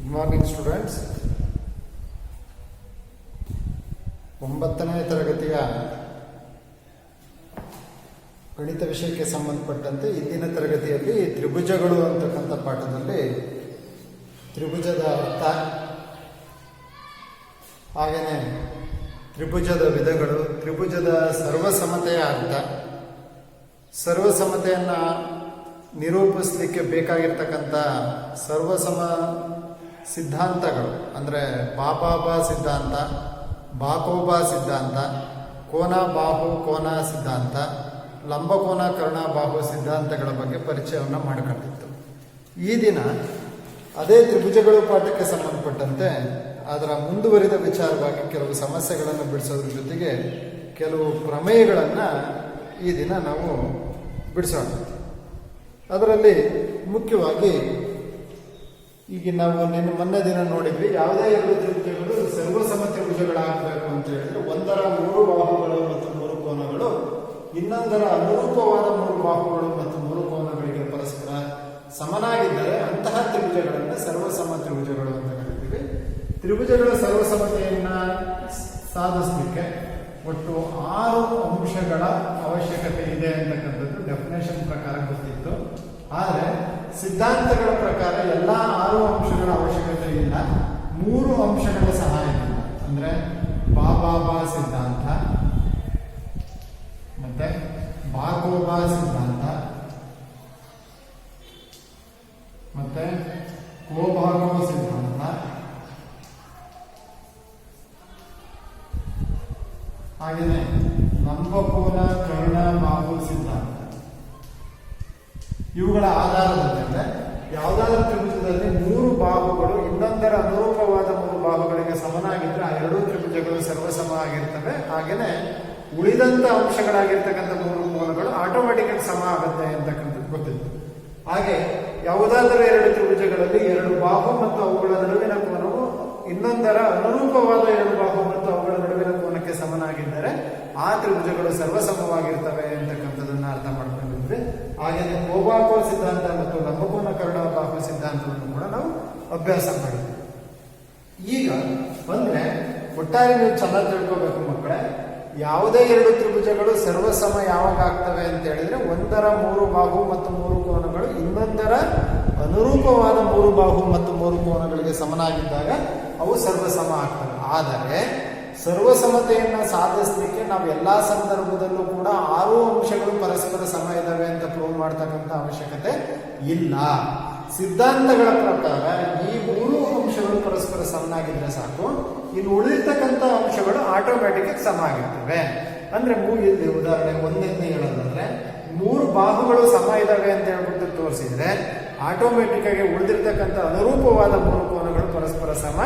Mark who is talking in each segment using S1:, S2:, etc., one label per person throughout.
S1: Good morning students. 9ನೇ ತರಗತಿಯ ಗಣಿತ ವಿಷಯಕ್ಕೆ ಸಂಬಂಧಪಟ್ಟಂತೆ ಇಂದಿನ ತರಗತಿಯಲ್ಲಿ ತ್ರಿಭುಜಗಳು ಅಂತಕ್ಕಂಥ ಪಾಠದಲ್ಲಿ ತ್ರಿಭುಜದ ಅರ್ಥ, ಹಾಗೆಯೇ ತ್ರಿಭುಜದ ವಿಧಗಳು, ತ್ರಿಭುಜದ ಸರ್ವಸಮತೆಯ ಅರ್ಥ, ಸರ್ವಸಮತೆಯನ್ನು ನಿರೂಪಿಸಲಿಕ್ಕೆ ಬೇಕಾಗಿರ್ತಕ್ಕಂಥ ಸರ್ವಸಮ ಸಿದ್ಧಾಂತಗಳು ಅಂದರೆ ಬಾಬಾಬಾ ಸಿದ್ಧಾಂತ, ಬಾಕೋಬಾ ಸಿದ್ಧಾಂತ, ಕೋನ ಬಾಹು ಕೋನ ಸಿದ್ಧಾಂತ, ಲಂಬಕೋನ ಕರ್ಣ ಬಾಹು ಸಿದ್ಧಾಂತಗಳ ಬಗ್ಗೆ ಪರಿಚಯವನ್ನು ಮಾಡಿಕೊಂಡಿತ್ತು. ಈ ದಿನ ಅದೇ ತ್ರಿಭುಜಗಳು ಪಾಠಕ್ಕೆ ಸಂಬಂಧಪಟ್ಟಂತೆ ಅದರ ಮುಂದುವರಿದ ವಿಚಾರವಾಗಿ ಕೆಲವು ಸಮಸ್ಯೆಗಳನ್ನು ಬಿಡಿಸೋದ್ರ ಜೊತೆಗೆ ಕೆಲವು ಪ್ರಮೇಯಗಳನ್ನು ಈ ದಿನ ನಾವು ಬಿಡಿಸೋಣ. ಅದರಲ್ಲಿ ಮುಖ್ಯವಾಗಿ ಈಗ ನಾವು ಮೊನ್ನೆ ದಿನ ನೋಡಿದ್ವಿ, ಯಾವುದೇ ಎರಡು ತ್ರಿಭುಜಗಳು ಸರ್ವಸಮ ತ್ರಿಭುಜಗಳಾಗಬೇಕು ಅಂತ ಹೇಳಿದ್ರೆ ಒಂದರ 3 ಬಾಹುಗಳು ಮತ್ತು 3 ಕೋನಗಳು ಇನ್ನೊಂದರ ಅನುರೂಪವಾದ 3 ಬಾಹುಗಳು ಮತ್ತು 3 ಕೋನಗಳಿಗೆ ಪರಸ್ಪರ ಸಮನಾಗಿದ್ದರೆ ಅಂತಹ ತ್ರಿಭುಜಗಳನ್ನು ಸರ್ವಸಮ ತ್ರಿಭುಜಗಳು ಅಂತ ಕರಿತೀವಿ. ತ್ರಿಭುಜಗಳ ಸರ್ವಸಮತೆಯನ್ನ ಸಾಧಿಸಲಿಕ್ಕೆ ಒಟ್ಟು 6 ಅಂಶಗಳ ಅವಶ್ಯಕತೆ ಇದೆ ಅಂತಕ್ಕಂಥದ್ದು ಡೆಫಿನೇಷನ್ ಪ್ರಕಾರ ಗೊತ್ತಿತ್ತು. ಆದರೆ ಸಿದ್ಧಾಂತಗಳ ಪ್ರಕಾರ ಎಲ್ಲ 6 ಅಂಶಗಳ ಅವಶ್ಯಕತೆ ಇಲ್ಲ, 3 ಅಂಶಗಳ ಸಹಾಯದಿಂದ ಅಂದ್ರೆ ಬಾಬಾಬಾ ಸಿದ್ಧಾಂತ, ಮತ್ತೆ ಬಾಕೋಬಾ ಸಿದ್ಧಾಂತ, ಮತ್ತೆ ಕೋಬಾಕೋ ಸಿದ್ಧಾಂತ, ಹಾಗೆಯೇ ಲಂಬಕೋನ ಕರ್ಣ ಬಾಹು ಸಿದ್ಧಾಂತ. ಇವುಗಳ ಆಧಾರದ ಮೇಲೆ ಯಾವುದಾದ್ರೂ ತ್ರಿಭುಜದಲ್ಲಿ 3 ಬಾಹುಗಳು ಇನ್ನೊಂದರ ಅನುರೂಪವಾದ 3 ಬಾಹುಗಳಿಗೆ ಸಮನಾಗಿದ್ರೆ ಆ 2 ತ್ರಿಭುಜಗಳು ಸರ್ವಸಮ ಆಗಿರ್ತವೆ. ಹಾಗೆಯೇ ಉಳಿದಂತ ಅಂಶಗಳಾಗಿರ್ತಕ್ಕಂಥ 3 ಕೋನಗಳು ಆಟೋಮೆಟಿಕ್ ಆಗಿ ಸಮ ಆಗುತ್ತೆ ಅಂತಕ್ಕಂಥದ್ದು ಗೊತ್ತಿತ್ತು. ಹಾಗೆ ಯಾವುದಾದರೂ 2 ತ್ರಿಭುಜಗಳಲ್ಲಿ 2 ಬಾಹು ಮತ್ತು ಅವುಗಳ ನಡುವಿನ ಕೋನವು ಇನ್ನೊಂದರ ಅನುರೂಪವಾದ 2 ಬಾಹು ಮತ್ತು ಅವುಗಳ ನಡುವಿನ ಕೋನಕ್ಕೆ ಸಮನಾಗಿದ್ದರೆ ಆ ತ್ರಿಭುಜಗಳು ಸರ್ವಸಮವಾಗಿರ್ತವೆ ಅಂತಕ್ಕಂಥದ್ದನ್ನ ಅರ್ಥ ಮಾಡ್ಕೊಂಡಿದ್ವಿ. ಹಾಗೆಯೇ ಕೋಬಾಕೋ ಸಿದ್ಧಾಂತ ಮತ್ತು ಲಂಬಕೋನ ಕರ್ಣ ಬಾಹು ಸಿದ್ಧಾಂತವನ್ನು ಕೂಡ ನಾವು ಅಭ್ಯಾಸ ಮಾಡಿದ್ವಿ. ಈಗ ಬಂದ್ರೆ ಒಟ್ಟಾರೆ ನೀವು ಚೆನ್ನಾಗಿ ತಿಳ್ಕೋಬೇಕು ಮಕ್ಕಳೇ, ಯಾವುದೇ 2 ತ್ರಿಭುಜಗಳು ಸರ್ವಸಮ ಯಾವಾಗ ಆಗ್ತವೆ ಅಂತ ಹೇಳಿದ್ರೆ ಒಂದರ 3 ಬಾಹು ಮತ್ತು 3 ಕೋನಗಳು ಇನ್ನೊಂದರ ಅನುರೂಪವಾದ 3 ಬಾಹು ಮತ್ತು 3 ಕೋನಗಳಿಗೆ ಸಮನಾಗಿದ್ದಾಗ ಅವು ಸರ್ವಸಮ ಆಗ್ತವೆ. ಆದರೆ ಸರ್ವಸಮತೆಯನ್ನ ಸಾಧಿಸಲಿಕ್ಕೆ ನಾವು ಎಲ್ಲಾ ಸಂದರ್ಭದಲ್ಲೂ ಕೂಡ 6 ಅಂಶಗಳು ಪರಸ್ಪರ ಸಮ ಇದ್ದಾವೆ ಅಂತ ಪ್ರೂವ್ ಮಾಡ್ತಕ್ಕಂಥ ಅವಶ್ಯಕತೆ ಇಲ್ಲ. ಸಿದ್ಧಾಂತಗಳ ಪ್ರಕಾರ ಈ 3 ಅಂಶಗಳು ಪರಸ್ಪರ ಸಮನಾಗಿದ್ರೆ ಸಾಕು, ಇನ್ನು ಉಳಿರ್ತಕ್ಕಂಥ ಅಂಶಗಳು ಆಟೋಮ್ಯಾಟಿಕ್ ಆಗಿ ಸಮ ಆಗಿರ್ತವೆ. ಅಂದ್ರೆ ಇಲ್ಲಿ ಉದಾಹರಣೆ ಒಂದನೇ ಹೇಳೋದಾದ್ರೆ 3 ಬಾಹುಗಳು ಸಮ ಇದಾವೆ ಅಂತ ಹೇಳ್ಬಿಟ್ಟು ತೋರಿಸಿದ್ರೆ ಆಟೋಮೆಟಿಕ್ ಆಗಿ ಉಳಿದಿರ್ತಕ್ಕಂಥ ಅನುರೂಪವಾದ 3 ಕೋನಗಳು ಪರಸ್ಪರ ಸಮ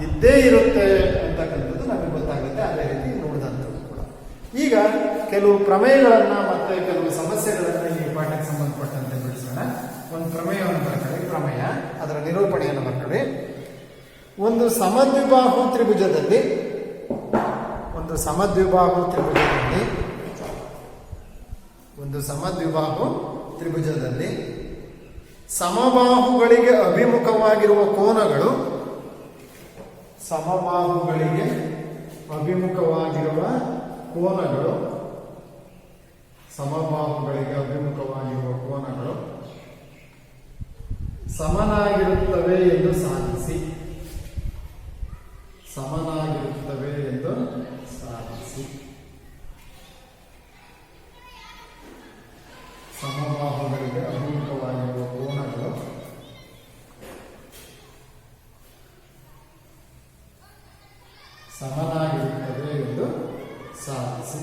S1: ಇದ್ದೇ ಇರುತ್ತೆ ಅಂತಕ್ಕಂಥದ್ದು ನಮಗೆ ಗೊತ್ತಾಗುತ್ತೆ. ಅದೇ ರೀತಿ ನೋಡಿದಂಥದ್ದು ಕೂಡ. ಈಗ ಕೆಲವು ಪ್ರಮೇಯಗಳನ್ನ ಮತ್ತೆ ಕೆಲವು ಸಮಸ್ಯೆಗಳನ್ನ ಈ ಪಾಠಕ್ಕೆ ಸಂಬಂಧಪಟ್ಟಂತೆ ಬಿಡಿಸೋಣ. ಒಂದು ಪ್ರಮೇಯವನ್ನು ಬರ್ಕೊಳ್ಳಿ, ಪ್ರಮೇಯ ಅದರ ನಿರೂಪಣೆಯನ್ನು ಬರ್ಕೊಳ್ಳಿ. ಒಂದು ಸಮದ್ವಿಬಾಹು ತ್ರಿಭುಜದಲ್ಲಿ ಸಮಬಾಹುಗಳಿಗೆ ಅಭಿಮುಖವಾಗಿರುವ ಕೋನಗಳು ಸಮನಾಗಿರುತ್ತವೆ ಎಂದು ಸಾಧಿಸಿ. ಸಮಬಾಹುಗಳಿಗೆ ಅಭಿಮುಖವಾಗಿರುವ ಕೋನಗಳು ಸಮನಾಗಿರುತ್ತವೆ ಎಂದು ಸಾಧಿಸಿ.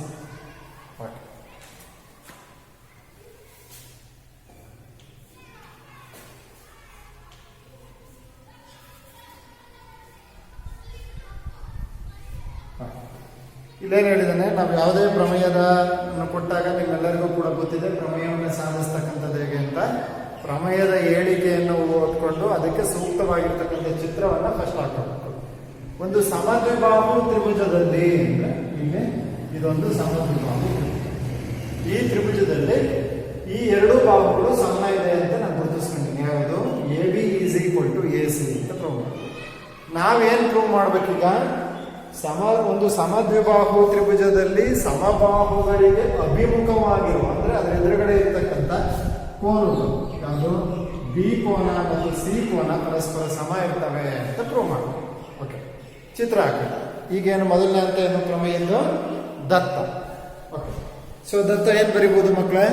S1: ಇಲ್ಲೇನು ಹೇಳಿದಾನೆ, ನಾವು ಯಾವುದೇ ಪ್ರಮೇಯದ ಕೊಟ್ಟಾಗ ನಿಮ್ಮೆಲ್ಲರಿಗೂ ಕೂಡ ಗೊತ್ತಿದೆ ಪ್ರಮೇಯವನ್ನು ಸಾಧಿಸ್ತಕ್ಕಂಥದ್ದು ಹೇಗೆ ಅಂತ. ಪ್ರಮೇಯದ ಹೇಳಿಕೆಯನ್ನು ಓದ್ಕೊಂಡು ಅದಕ್ಕೆ ಸೂಕ್ತವಾಗಿರ್ತಕ್ಕಂಥ ಚಿತ್ರವನ್ನ ಫಸ್ಟ್ ಹಾಕಬೇಕು. ಒಂದು ಸಮದ್ವಿಬಾಹು ತ್ರಿಭುಜದಲ್ಲಿ ಇಲ್ಲಿ ಇದೊಂದು ಸಮದ್ವಿಬಾಹು ತ್ರಿಭುಜ. ಈ ತ್ರಿಭುಜದಲ್ಲಿ ಈ 2 ಬಾಹುಗಳು ಸಮ ಇದೆ ಅಂತ ನಾನು ಗುರುತಿಸ್ಕೊಂಡಿದ್ದೀನಿ. ಯಾವುದು? AB = AC ಸಿ ಅಂತ ಪ್ರೂವ್ ಮಾಡ್ತೀವಿ. ನಾವೇನು ಪ್ರೂವ್ ಮಾಡ್ಬೇಕೀಗ? ಒಂದು ಸಮದ್ವಿಬಾಹು ತ್ರಿಭುಜದಲ್ಲಿ ಸಮಬಾಹುಗಳಿಗೆ ಅಭಿಮುಖವಾಗಿರುವ ಅಂದ್ರೆ ಅದರ ಎದುರುಗಡೆ ಇರ್ತಕ್ಕಂಥ ಕೋನಗಳು ಯಾವುದು ಬಿ ಕೋನ ಮತ್ತು ಸಿ ಕೋನ ಪರಸ್ಪರ ಸಮ ಇರ್ತವೆ ಅಂತ ಪ್ರೂವ್ ಮಾಡ್ತೀವಿ. ಓಕೆ, ಚಿತ್ರ ಹಾಕಿ. ಈಗೇನು ಮೊದಲನೇ ಅಂತ ಏನು ಪ್ರಮೇಯದ್ದು? ದತ್ತ. ಓಕೆ, ಸೊ ದತ್ತ ಏನು ಬರಿಬೋದು ಮಕ್ಕಳೇ?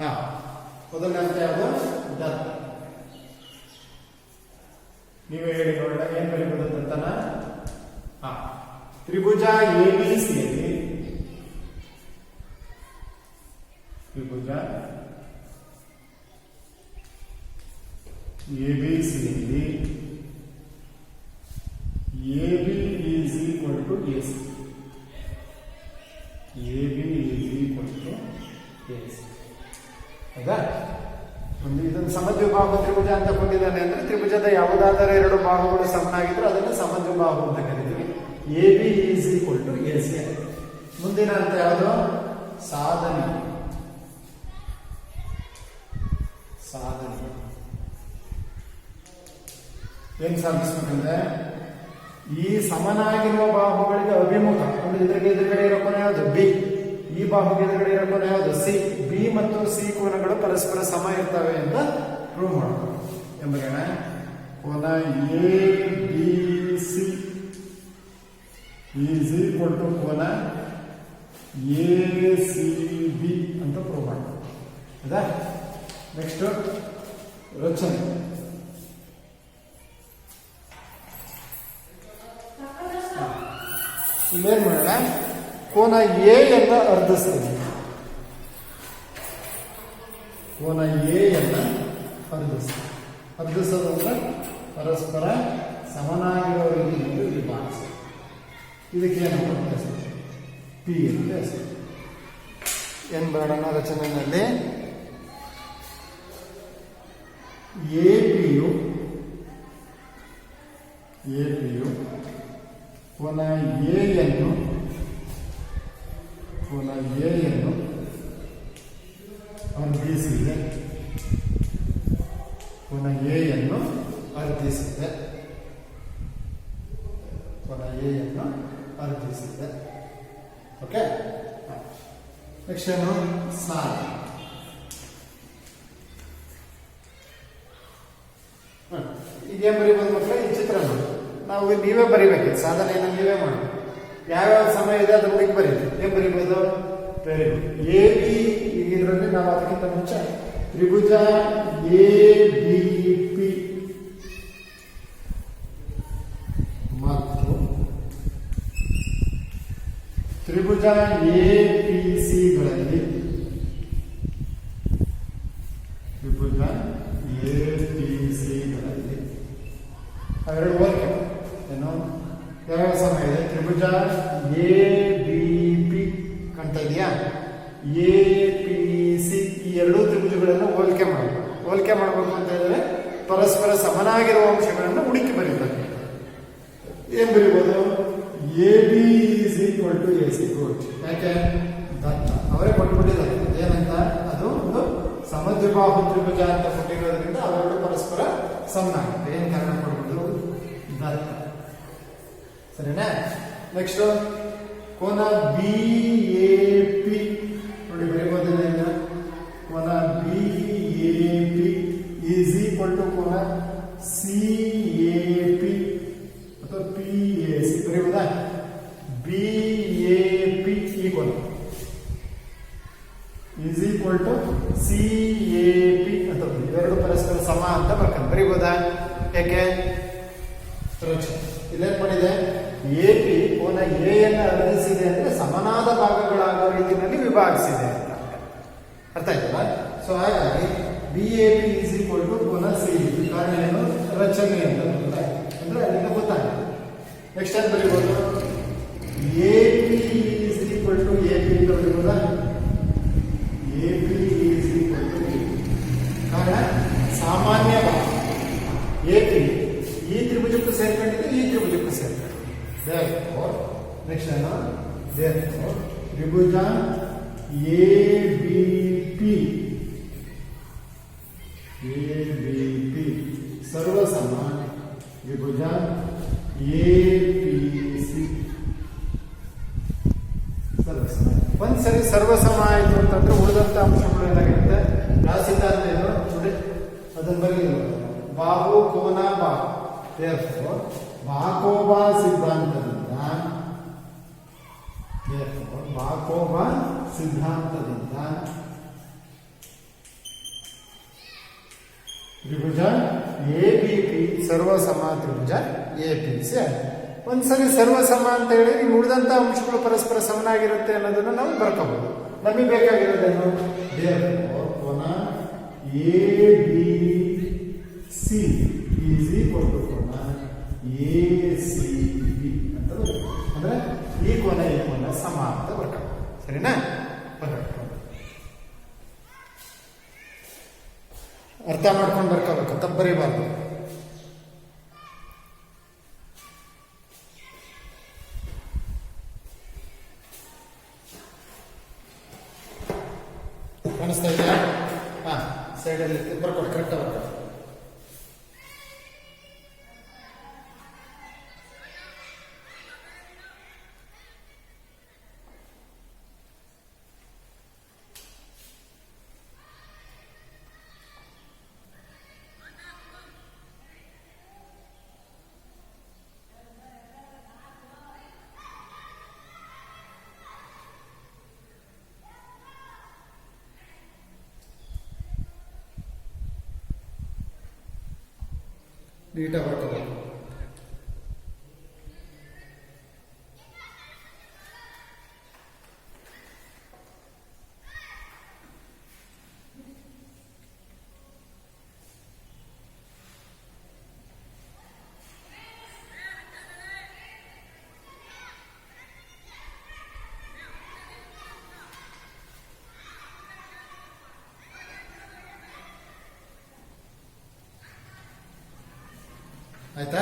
S1: ಹಾ, ಮೊದಲನೇ ಅಂತ ಯಾವುದು? ದತ್ತ. ನೀವೇ ಹೇಳಿ ನೋಡೋಣ, ಏನ್ ಬರಿಬೋದು ದತ್ತನ? ಹಾ, ತ್ರಿಭುಜ ABC ಯಲ್ಲಿ ತ್ರಿಭುಜ ABC ಯಲ್ಲಿ AB is equal to AC. AB is equal to AC. ಹೌದಾ? ಇದನ್ನು ಸಮದ್ವಿಬಾಹು ತ್ರಿಭುಜ ಅಂತ ಕೊಟ್ಟಿದ್ದಾನೆ ಅಂದ್ರೆ ತ್ರಿಭುಜದ ಯಾವುದಾದರೂ ಎರಡು ಬಾಹುಗಳು ಸಮನಾಗಿದ್ರೆ ಅದನ್ನು ಸಮದ್ವಿಬಾಹು ಅಂತ ಕರಿತೀವಿ. AB is equal to AC. ಮುಂದಿನ ಅಂತ ಯಾವುದು? ಸಾಧನೆ. ಸಾಧನೆ ಏನ್ ಸಾಧಿಸ್ಬೇಕಂದ್ರೆ ಈ ಸಮನಾಗಿರುವ ಬಾಹುಗಳಿಗೆ ಅಭಿಮುಖ ಅಂದ್ರೆ ಇದ್ರಿಗೆ ಎದುರುಗಡೆ ಇರೋ ಕೋನ ಯಾವುದು? ಬಿ. ಈ ಬಾಹುಗೆ ಎದುರುಗಡೆ ಇರೋ ಕೋನ ಯಾವುದು? ಸಿ. ಬಿ ಮತ್ತು ಸಿ ಕೋನಗಳು ಪರಸ್ಪರ ಸಮ ಇರ್ತವೆ ಅಂತ ಪ್ರೂವ್ ಮಾಡಬಹುದು. ಎಂಬುದನ್ನ ಕೋನ ABC is equal to ಕೋನ ACB ಅಂತ ಪ್ರೂವ್ ಮಾಡಬಹುದು. ಹೌದಾ? ನೆಕ್ಸ್ಟ್ ರಚನೆ. ಇಲ್ಲೇನ್ ಮಾಡೋಣ? ಕೋನ ಎ ಯನ್ನ ಅರ್ಧಿಸ್ತೀನಿ. ಕೋನ ಎ ಯನ್ನ ಅರ್ಧಿಸ್ತೀನಿ. ಅರ್ಧಿಸೋದು ಅಂದ್ರೆ ಪರಸ್ಪರ ಸಮನಾಗಿರೋ ರೀತಿಯಲ್ಲಿ ವಿಭಾಗಿಸಿ. ಇದಕ್ಕೇನು ಹೆಸರು? ಪಿ ಅಂತ ಹೆಸರು. ಏನ್ ಬರೋಣ ರಚನೆಯಲ್ಲಿ? ಎಪಿಯು ಕೋನ ಎಯನ್ನು ಅರ್ಧಿಸಿದೆ. ಕೋನ ಎಯನ್ನು ಅರ್ಧಿಸಿದೆ. ಕೋನ ಎಯನ್ನು ಅರ್ಧಿಸಿದೆ. ಓಕೆ, ನೆಕ್ಸ್ಟ್ ಏನು? ಸಾಲ. ಈಗೇನು ಬರೀಬೋದು ಮಕ್ಕಳು? ಈ ಚಿತ್ರ ನಾವು ನೀವೇ ಬರಿಬೇಕು. ಸಾಧನೆಯನ್ನು ನೀವೇ ಮಾಡಿ. ಯಾವ್ಯಾವ ಸಮಯ ಇದೆ ಅದ್ರ ಹುಡುಕಿ ಬರೀತೀವಿ. ಏನ್ ಬರೀಬೋದು? Very good. AB ಇದರಲ್ಲಿ ನಾವು ಅದಕ್ಕಿಂತ ಮುಂಚೆ ತ್ರಿಭುಜ ABP ಮತ್ತು ತ್ರಿಭುಜ APC ಗಳಲ್ಲಿ ಅವೆರಡು ಹೋಲಿಕೆ ಏನು? ಯಾವ ಸಮಯ ಇದೆ? ತ್ರಿಭುಜ ABP ಕಾಣ್ತಾ ಇದೆಯಾ? APC ಈ ಎರಡೂ ತ್ರಿಭುಜಗಳನ್ನು ಹೋಲಿಕೆ ಮಾಡಬೇಕು. ಹೋಲಿಕೆ ಮಾಡಬೇಕು ಅಂತ ಹೇಳಿದ್ರೆ ಪರಸ್ಪರ ಸಮನಾಗಿರುವ ಅಂಶಗಳನ್ನು ಹುಡುಕಿ ಬರೀತಾರೆ. ಏನ್ ಬರೀಬಹುದು? AB is equal to AC. Good. ಯಾಕೆ? ದತ್ತ ಅವರೇ ಕೊಟ್ಟುಬಿಟ್ಟಿದ್ದಾರೆ. ಏನಂತ? ಅದು ಒಂದು ಸಮದ್ವಿಬಾಹು ತ್ರಿಭುಜ ಅಂತ ಕೊಟ್ಟಿರೋದ್ರಿಂದ ಅವೆರಡು ಪರಸ್ಪರ ಸಮನಾಗುತ್ತೆ. ಏನ್ ಕಾರಣ ಕೊಡ್ಬೋದು? ದತ್ತ. ಸರಿನಾ? ನೆಕ್ಸ್ಟ್ ಕೋನ BAP ನೋಡಿ ಬರೀಬೋದಿಲ್ಲ. ಕೋನ BAP is equal to ಕೋನ CAP ಅಥವಾ PAC ಬರೀಬೋದಾ? BAP ಈ ಕೋನ is equal to CAP ಅಂತ ಇವೆರಡು ಪರಸ್ಪರ ಸಮ ಅಂತ ಬರ್ಕೊಂಡು ಬರೀಬೋದಾ? ಯಾಕೆ? ಇಲ್ಲೇನ್ ಮಾಡಿದೆ? AP ಕೋನ ಎ ಯನ್ನ ಅರ್ಧಿಸಿದೆ ಅಂದ್ರೆ ಸಮನಾದ ಭಾಗಗಳಾಗೋ ರೀತಿಯಲ್ಲಿ ವಿಭಾಗಿಸಿದೆ ಅಂತ ಅರ್ಥ ಆಯ್ತಲ್ಲ? ಸೊ ಹಾಗಾಗಿ BAP is equal to ಕೋನ CAP. ಕಾರಣ ಏನು? ರಚನೆ ಅಂತ ಅಂದ್ರೆ ಅದಕ್ಕೆ ಗೊತ್ತಾಗುತ್ತೆ. ನೆಕ್ಸ್ಟ್ ಏನ್ ಬರೀಬಹುದು? AP is equal to AP ಅಂತ ಬರೀಬೋದಾ? AP is equal to AP. ಕಾರಣ ಸಾಮಾನ್ಯ ಭಾಗ AP ಈ ತ್ರಿಭುಜಕ್ಕೂ ಸೇರ್ಕೊಂಡಿದೆ, ಈ ತ್ರಿಭುಜಕ್ಕೂ ಸೇರ್ಕೊಂಡಿದೆ. ನೆಕ್ಸ್ಟ್ ಏನು? ತ್ರಿಭುಜ ABP ಸರ್ವಸಮ ತ್ರಿಭುಜ ಎ ಪಿ ಸಿ ಸರ್ವಸಮ. ಒಂದ್ಸರಿ ಸರ್ವಸಮ ಆಯಿತು ಅಂತಂದ್ರೆ ಉಳಿದಂತ ಅಂಶಗಳು ಏನಾಗಿರುತ್ತೆ? ಯಾವ ಸಿದ್ಧಾಂತ ಏನು ನೋಡಿ ಅದನ್ನ ಬರೀ ಬಾಹು ಕೋನ ಬಾಹು. ಬಾಕೋಬಾ ಸಿದ್ಧಾಂತದಿಂದ ಬಾಕೋಬಾ ಸಿದ್ಧಾಂತದಿಂದ ತ್ರಿಭುಜ ಎ ಬಿ ಪಿ ಸರ್ವಸಮ ತ್ರಿಭುಜ ಎ ಪಿ ಸಿ. ಒಂದ್ಸರಿ ಸರ್ವಸಮ ಅಂತ ಹೇಳಿ ಉಳಿದಂತ ಅಂಶಗಳು ಪರಸ್ಪರ ಸಮನಾಗಿರುತ್ತೆ ಅನ್ನೋದನ್ನ ನಾವು ಬರ್ಕೋಬಹುದು. ನಮಗೆ ಬೇಕಾಗಿರೋದೇನು? ಕೋನ A B C is equal to ಕೋನ ಎ ಸಿ ಬಿ ಅಂತ ಬರುತ್ತೆ. ಅಂದ್ರೆ ಈ ಕೋನ ಈ ಕೋನ ಸಮ ಅಂತ ಬರ್ಕೋಬಹುದು. ಸರಿನಾ? ಅರ್ಥ ಮಾಡ್ಕೊಂಡು ಬರ್ಕೋಬೇಕು, ತಪ್ಪು ಬರೀಬಾರ್ದು. ಕಾಣಿಸ್ತಾ ಇದೆಯಾ? ಹಾ, ಸೈಡಲ್ಲಿ ಬರ್ಕೊಳ್ಳಿ, ಕರೆಕ್ಟ್ ಬರ್ಕೊಳ್ಳಿ. ನೀಟಾಗಿ ಬರ್ಕೋಬೇಕು. ಆಯ್ತಾ?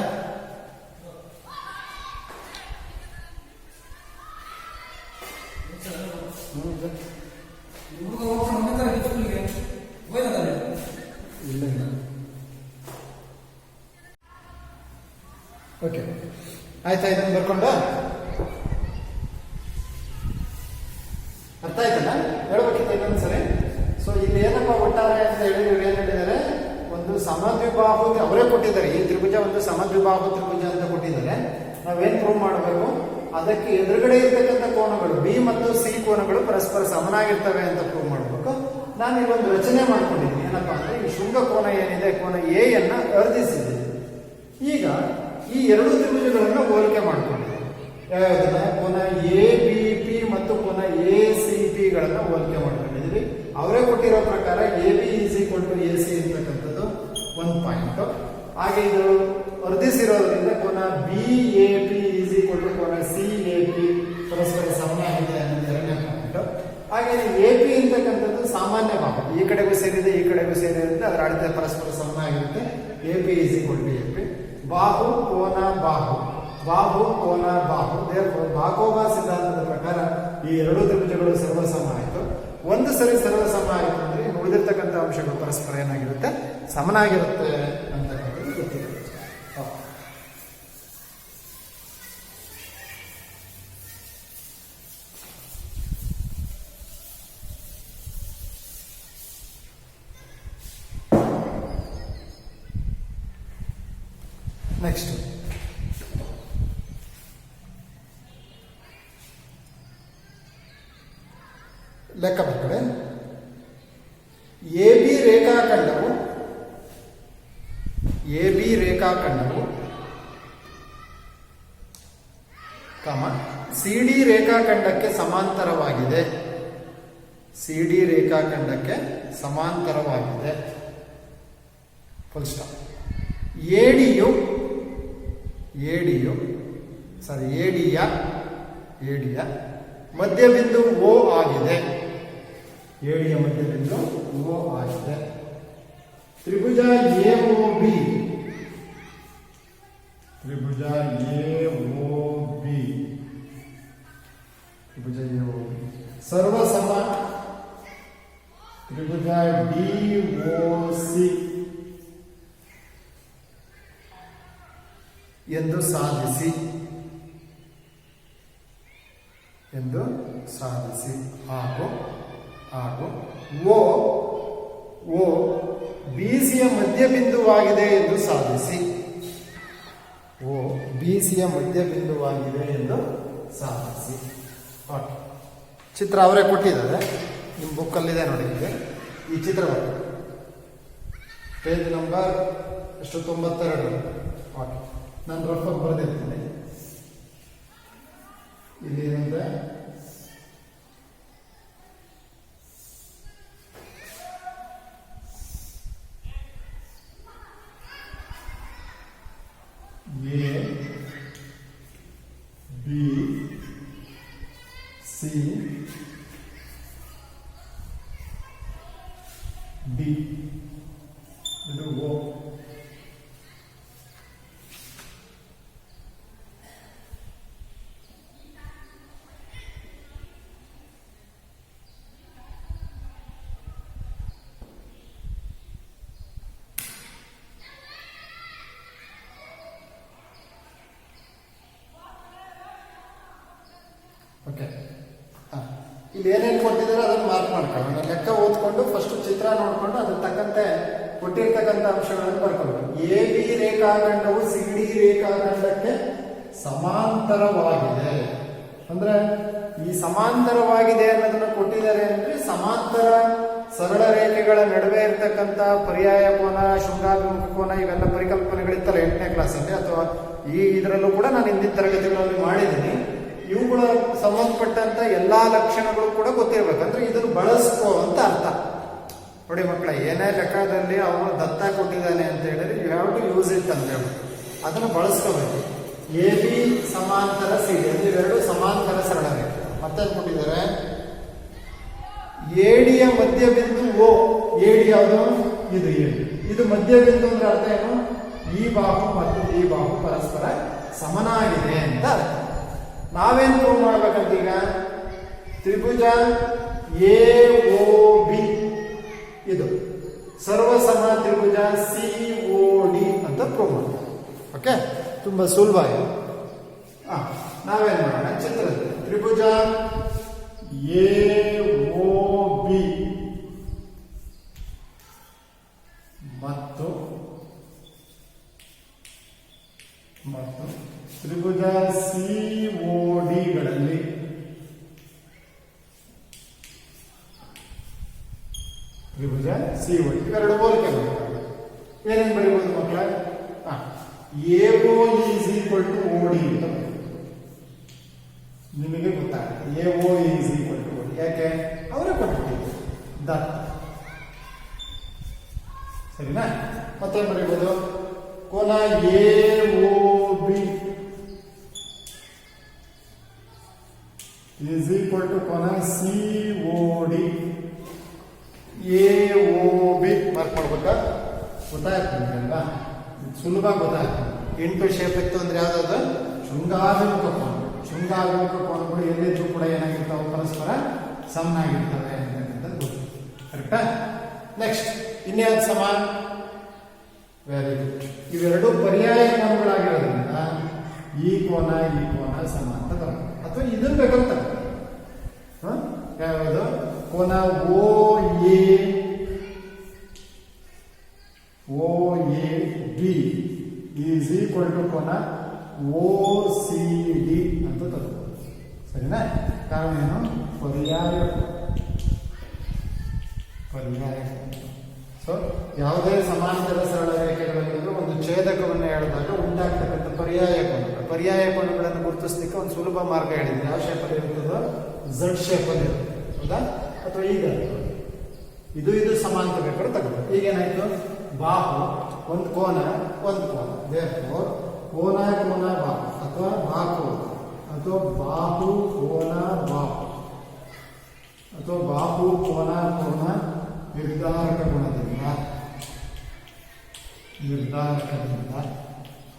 S1: ಇಲ್ಲ. ಓಕೆ, ಆಯ್ತಾ? ಇದನ್ನು ಬರ್ಕೊಂಡ ಅರ್ಥ ಆಯ್ತಲ್ಲ? ಹೇಳ್ಬೇಕಿತ್ತು ಇನ್ನೊಂದ್ಸರಿ. ಸೊ ಇಲ್ಲಿ ಏನಪ್ಪ ಒಟ್ಟಾರೆ ಅಂತ ಹೇಳಿ ಇವ್ರು ಏನ್ ಹೇಳಿದ್ದಾರೆ? ಒಂದು ಸಮದ್ವಿಬಾಹು ಅವರೇ ಕೊಟ್ಟಿದ್ದಾರೆ. ಈ ತ್ರಿಭುಜ ಒಂದು ಸಮದ್ವಿಬಾಹು ತ್ರಿಭುಜ ಅಂತ ಕೊಟ್ಟಿದ್ದಾರೆ. ನಾವೇನ್ ಪ್ರೂವ್ ಮಾಡಬೇಕು? ಅದಕ್ಕೆ ಎದುರುಗಡೆ ಇರ್ತಕ್ಕಂಥ ಕೋನಗಳು ಬಿ ಮತ್ತು ಸಿ ಕೋನಗಳು ಪರಸ್ಪರ ಸಮನಾಗಿರ್ತವೆ ಅಂತ ಪ್ರೂವ್ ಮಾಡಬೇಕು. ನಾನು ಇಲ್ಲೊಂದು ರಚನೆ ಮಾಡ್ಕೊಂಡಿದ್ದೀನಿ. ಏನಪ್ಪಾ ಅಂದ್ರೆ ಈ ಶೃಂಗ ಕೋನ ಏನಿದೆ, ಕೋನ ಎ ಯನ್ನ ಅರ್ಧಿಸಿದ್ದೀನಿ. ಈಗ ಈ ಎರಡು ತ್ರಿಭುಜಗಳನ್ನ ಹೋಲಿಕೆ ಮಾಡ್ಕೊಂಡಿದ್ದೀನಿ. ಯಾವ್ಯಾವ್ದನ್ನ? ಕೋನ ಎ ಬಿ ಪಿ ಮತ್ತು ಕೋನ ಎ ಸಿ ಪಿ ಗಳನ್ನ ಹೋಲಿಕೆ ಮಾಡ್ಕೊಂಡಿದ್ದೀವಿ. ಅವರೇ ಕೊಟ್ಟಿರೋ ಪ್ರಕಾರ A B is equal to A C ಇರ್ತಕ್ಕಂಥದ್ದು 1 ಪಾಯಿಂಟ್. ಹಾಗೆ ಇದು ವರ್ಧಿಸಿರೋದ್ರಿಂದ ಕೋನ B A P is equal to ಕೋನ ಸಿ ಎ ಪಿ ಪರಸ್ಪರ ಸಮನಾಗಿದೆ ಅನ್ನೋದು 2ನೇ ಪಾಯಿಂಟ್. ಹಾಗೆ ಎ ಪಿ ಅಂತಕ್ಕಂಥದ್ದು ಸಾಮಾನ್ಯ ಬಾಹು, ಈ ಕಡೆಗೂ ಸೇರಿದೆ ಈ ಕಡೆಗೂ ಸೇರಿದೆ, ಅದರ ಅಳತೆ ಪರಸ್ಪರ ಸಮನಾಗಿರುತ್ತೆ. A P is equal to A P. ಬಾಹು ಕೋನ ಬಾಹು, ಬಾಹು ಕೋನ ಬಾಹು. ಬಾಕೋಬಾ ಸಿದ್ಧಾಂತದ ಪ್ರಕಾರ ಈ ಎರಡು ತ್ರಿಭುಜಗಳು ಸರ್ವಸಮ ಆಯಿತು. ಒಂದು ಸರಿ ಸರ್ವಸಮ ಆಯಿತು ಅಂದ್ರೆ ಉಳಿದಿರ್ತಕ್ಕಂಥ ಅಂಶಗಳು ಪರಸ್ಪರ ಏನಾಗಿರುತ್ತೆ? ಸಮನಾಗಿರುತ್ತೆ ಅಂತಕ್ಕಂಥದ್ದು ಗೊತ್ತಿದೆ. ನೆಕ್ಸ್ಟ್ ಲೆಕ್ಕ ಬರ್ತದೆ. ಎ ಬಿ ರೇಖಾಖಂಡವು ಸಿ ಡಿ ರೇಖಾಖಂಡಕ್ಕೆ ಸಮಾಂತರವಾಗಿದೆ. ಸಿಡಿ ರೇಖಾಖಂಡಕ್ಕೆ ಸಮಾಂತರವಾಗಿದೆ. Full stop. ಎಡಿಯ ಮಧ್ಯಬಿಂದು ಓ ಆಗಿದೆ. ಎಡಿಯ ಮಧ್ಯಬಿಂದು ಓ ಆಗಿದೆ. ತ್ರಿಭುಜ ಎಒಬಿ ಸರ್ವಸಮ ತ್ರಿಭುಜ ಡಿಒಸಿ ಎಂದು ಸಾಧಿಸಿ ಹಾಗೂ ಓ ಬಿಸಿಯ ಮಧ್ಯಬಿಂದುವಾಗಿದೆ ಎಂದು ಸಾಧಿಸಿ. ಓ ಬಿಸಿಯ ಮಧ್ಯಬಿಂದುವಾಗಿದೆ ಎಂದು ಸಾಧಿಸಿ. ಓಕೆ, ಚಿತ್ರ ಅವರೇ ಕೊಟ್ಟಿದ್ದಾರೆ, ನಿಮ್ಮ ಬುಕ್ಕಲ್ಲಿದೆ ನೋಡಿ. ಈ ಚಿತ್ರ ಪೇಜ್ ನಂಬರ್ 92. ಓಕೆ, ನಾನು ರಫ್ ಬರೆದಿರ್ತೀನಿ. ಇಲ್ಲಿ ಏನಂದ್ರೆ A B C D ಇದು O. ಓಕೆ, ಇಲ್ಲಿ ಏನೇನು ಕೊಟ್ಟಿದ್ದಾರೆ ಅದನ್ನು ಮಾರ್ಕ್ ಮಾಡ್ಕೊಳ್ಳೋಣ. ಲೆಕ್ಕ ಓದ್ಕೊಂಡು ಫಸ್ಟ್ ಚಿತ್ರ ನೋಡಿಕೊಂಡು ಅದ್ರ ತಕ್ಕಂತೆ ಕೊಟ್ಟಿರ್ತಕ್ಕಂಥ ಅಂಶಗಳನ್ನು ಬರ್ಕೊಬೇಕು. ಎ ಬಿ ರೇಖಾಖಂಡವು ಸಿ ಡಿ ರೇಖಾಖಂಡಕ್ಕೆ ಸಮಾಂತರವಾಗಿದೆ. ಅಂದ್ರೆ ಈ ಸಮಾಂತರವಾಗಿದೆ ಅನ್ನೋದನ್ನ ಕೊಟ್ಟಿದ್ದಾರೆ ಅಂದ್ರೆ ಸಮಾಂತರ ಸರಳ ರೇಖೆಗಳ ನಡುವೆ ಇರ್ತಕ್ಕಂಥ ಪರ್ಯಾಯ ಕೋನ, ಶೃಂಗಾಭಿಮುಖ ಕೋನ, ಇವೆಲ್ಲ ಪರಿಕಲ್ಪನೆಗಳಿತ್ತಲ್ಲ 8ನೇ ಕ್ಲಾಸಲ್ಲಿ, ಅಥವಾ ಇದರಲ್ಲೂ ಕೂಡ ನಾನು ಹಿಂದಿನ ತರಗತಿಗಳಲ್ಲಿ ಮಾಡಿದ್ದೀನಿ. ಇವುಗಳ ಸಂಬಂಧಪಟ್ಟಂತ ಎಲ್ಲಾ ಲಕ್ಷಣಗಳು ಕೂಡ ಗೊತ್ತಿರ್ಬೇಕಂದ್ರೆ ಇದನ್ನು ಬಳಸ್ಕೋ ಅಂತ ಅರ್ಥ. ನೋಡಿ ಮಕ್ಕಳ, ಏನೇ ಲೆಕ್ಕದಲ್ಲಿ ಅವನು ದತ್ತ ಕೊಟ್ಟಿದ್ದಾನೆ ಅಂತ ಹೇಳಿದ್ರೆ you have to use it ಅಂತ ಹೇಳಿ ಅದನ್ನು ಬಳಸ್ಕೋಬೇಕು. ಎ ಬಿ ಸಮಾಂತರ ಸಿ ಡಿ ಅಂದ್ರೆ ಇವೆರಡು ಸಮಾಂತರ ಸರಳ ರೇಖೆ. ಮತ್ತೆ ಕೊಟ್ಟಿದ್ದಾರೆ ಎಡಿಯ ಮಧ್ಯಬಿಂದು ಓ. ಎಡಿ ಯಾವುದು? ಇದು ಎಡಿ. ಇದು ಮಧ್ಯಬಿಂದು ಅಂದ್ರೆ ಅರ್ಥ ಏನು? ಈ ಬಾಹು ಮತ್ತು ಈ ಬಾಹು ಪರಸ್ಪರ ಸಮನಾಗಿದೆ ಅಂತ ಅರ್ಥ. ನಾವೇನ್ ಪ್ರೂವ್ ಮಾಡ್ಬೇಕಂತ ಈಗ? ತ್ರಿಭುಜ ಎ ಓ ಬಿ ಇದು ಸರ್ವಸಮ ತ್ರಿಭುಜ ಸಿ ಓ ಡಿ ಅಂತ ಪ್ರೂವ್ ಮಾಡ್ತೀವಿ. ಓಕೆ, ತುಂಬಾ ಸುಲಭ ಇದೆ. ನಾವೇನ್ ಮಾಡೋಣ? ಚಿತ್ರದಲ್ಲಿ ತ್ರಿಭುಜ ಎ ಓ ಬಿ ಮತ್ತು ತ್ರಿಭುಜ ಸಿ ಓ ಡಿಗಳಲ್ಲಿ ತ್ರಿಭುಜ ಸಿ ಓ ಡಿ ಇವೆರಡು ಹೋಲಿಕೆ ಮಾಡಬೇಕು. ಏನೇನು ಬರೀಬಹುದು ಮಕ್ಕಳ? A O is equal to O D ಅಂತ ನಿಮಗೆ ಗೊತ್ತಾಗುತ್ತೆ. A O is equal to O D. ಯಾಕೆ? ಅವರೇ ಕೊಟ್ಟಿದ್ದಾರೆ ದತ್ತ. ಸರಿನಾ? ಮತ್ತೆ ಬರೀಬಹುದು ಕೋನ A O B is equal to ಕೋನ C O D. A O B mark ಮಾಡ್ಬೇಕಾ? ಗೊತ್ತಾಯ್ತು ನಿಮ್ಗೆಲ್ವಾ? ಸುಲಭ ಗೊತ್ತಾಯ್ತು. 8 ಶೇಪ್ ಇತ್ತು ಅಂದ್ರೆ ಯಾವ್ದಾದ್ರು ಶೃಂಗಾಭಿಮುಖ ಕೋನ. ಶೃಂಗಾಭಿಮುಖ ಕೋನಗಳು ಎಲ್ಲಿದ್ರು ಕೂಡ ಏನಾಗಿರ್ತಾವೆ? ಪರಸ್ಪರ ಸಮನಾಗಿರ್ತವೆ ಅಂತಕ್ಕಂಥದ್ದು ಗೊತ್ತು. ಕರೆಕ್ಟಾ? ನೆಕ್ಸ್ಟ್ ಇನ್ಯಾವ್ದು ಸಮ? Very good. ಇವೆರಡು ಪರ್ಯಾಯ ಕೋನಗಳಾಗಿರೋದ್ರಿಂದ ಈ ಕೋನ ಸಮ ಅಂತ ಬರುತ್ತೆ. ಅಥವಾ ಇದನ್ನ ಬೇಕಂತ ಯಾವುದು? ಕೋನ O A B is equal to ಕೋನ ಓ ಸಿ ಡಿ ಅಂತ ತಗೋಬಹುದು. ಸರಿನಾ? ಕಾರಣ ಏನು? ಪರ್ಯಾಯ. ಸೊ ಯಾವುದೇ ಸಮಾಂತರ ಸರಳ ರೇಖೆಗಳಲ್ಲಿ ಒಂದು ಛೇದಕವನ್ನು ಹೇಳಿದಾಗ ಉಂಟಾಗ್ತಕ್ಕಂಥ ಪರ್ಯಾಯ ಕೋನಗಳನ್ನು ಗುರುತಿಸಲಿಕ್ಕೆ ಒಂದು ಸುಲಭ ಮಾರ್ಗ ಹೇಳಿದ್ರೆ ಯಾವ ಶೇಪಲ್ಲಿ ಇರ್ತದೋ ಝಡ್ ಶೇಪಲ್ಲಿ ಇರುತ್ತೆ. ಹೌದಾ? ಅಥವಾ ಈಗ ಇದು ಸಮಾಂತರ ಬೇಕಾದ್ರೆ ತಗೋಬೇಕು. ಈಗೇನಾಯ್ತು? ಬಾಹು ಒಂದು ಕೋನ ದೇರ್ಫೋರ್ ಕೋನ ಬಾಹು ಅಥವಾ ಬಾಹು ಅಥವಾ ಬಾಹು ಕೋನ ಬಾಹು ಅಥವಾ ಬಾಹು ಕೋನ ನಿರ್ಧಾರಕ ಗುಣದಿಂದ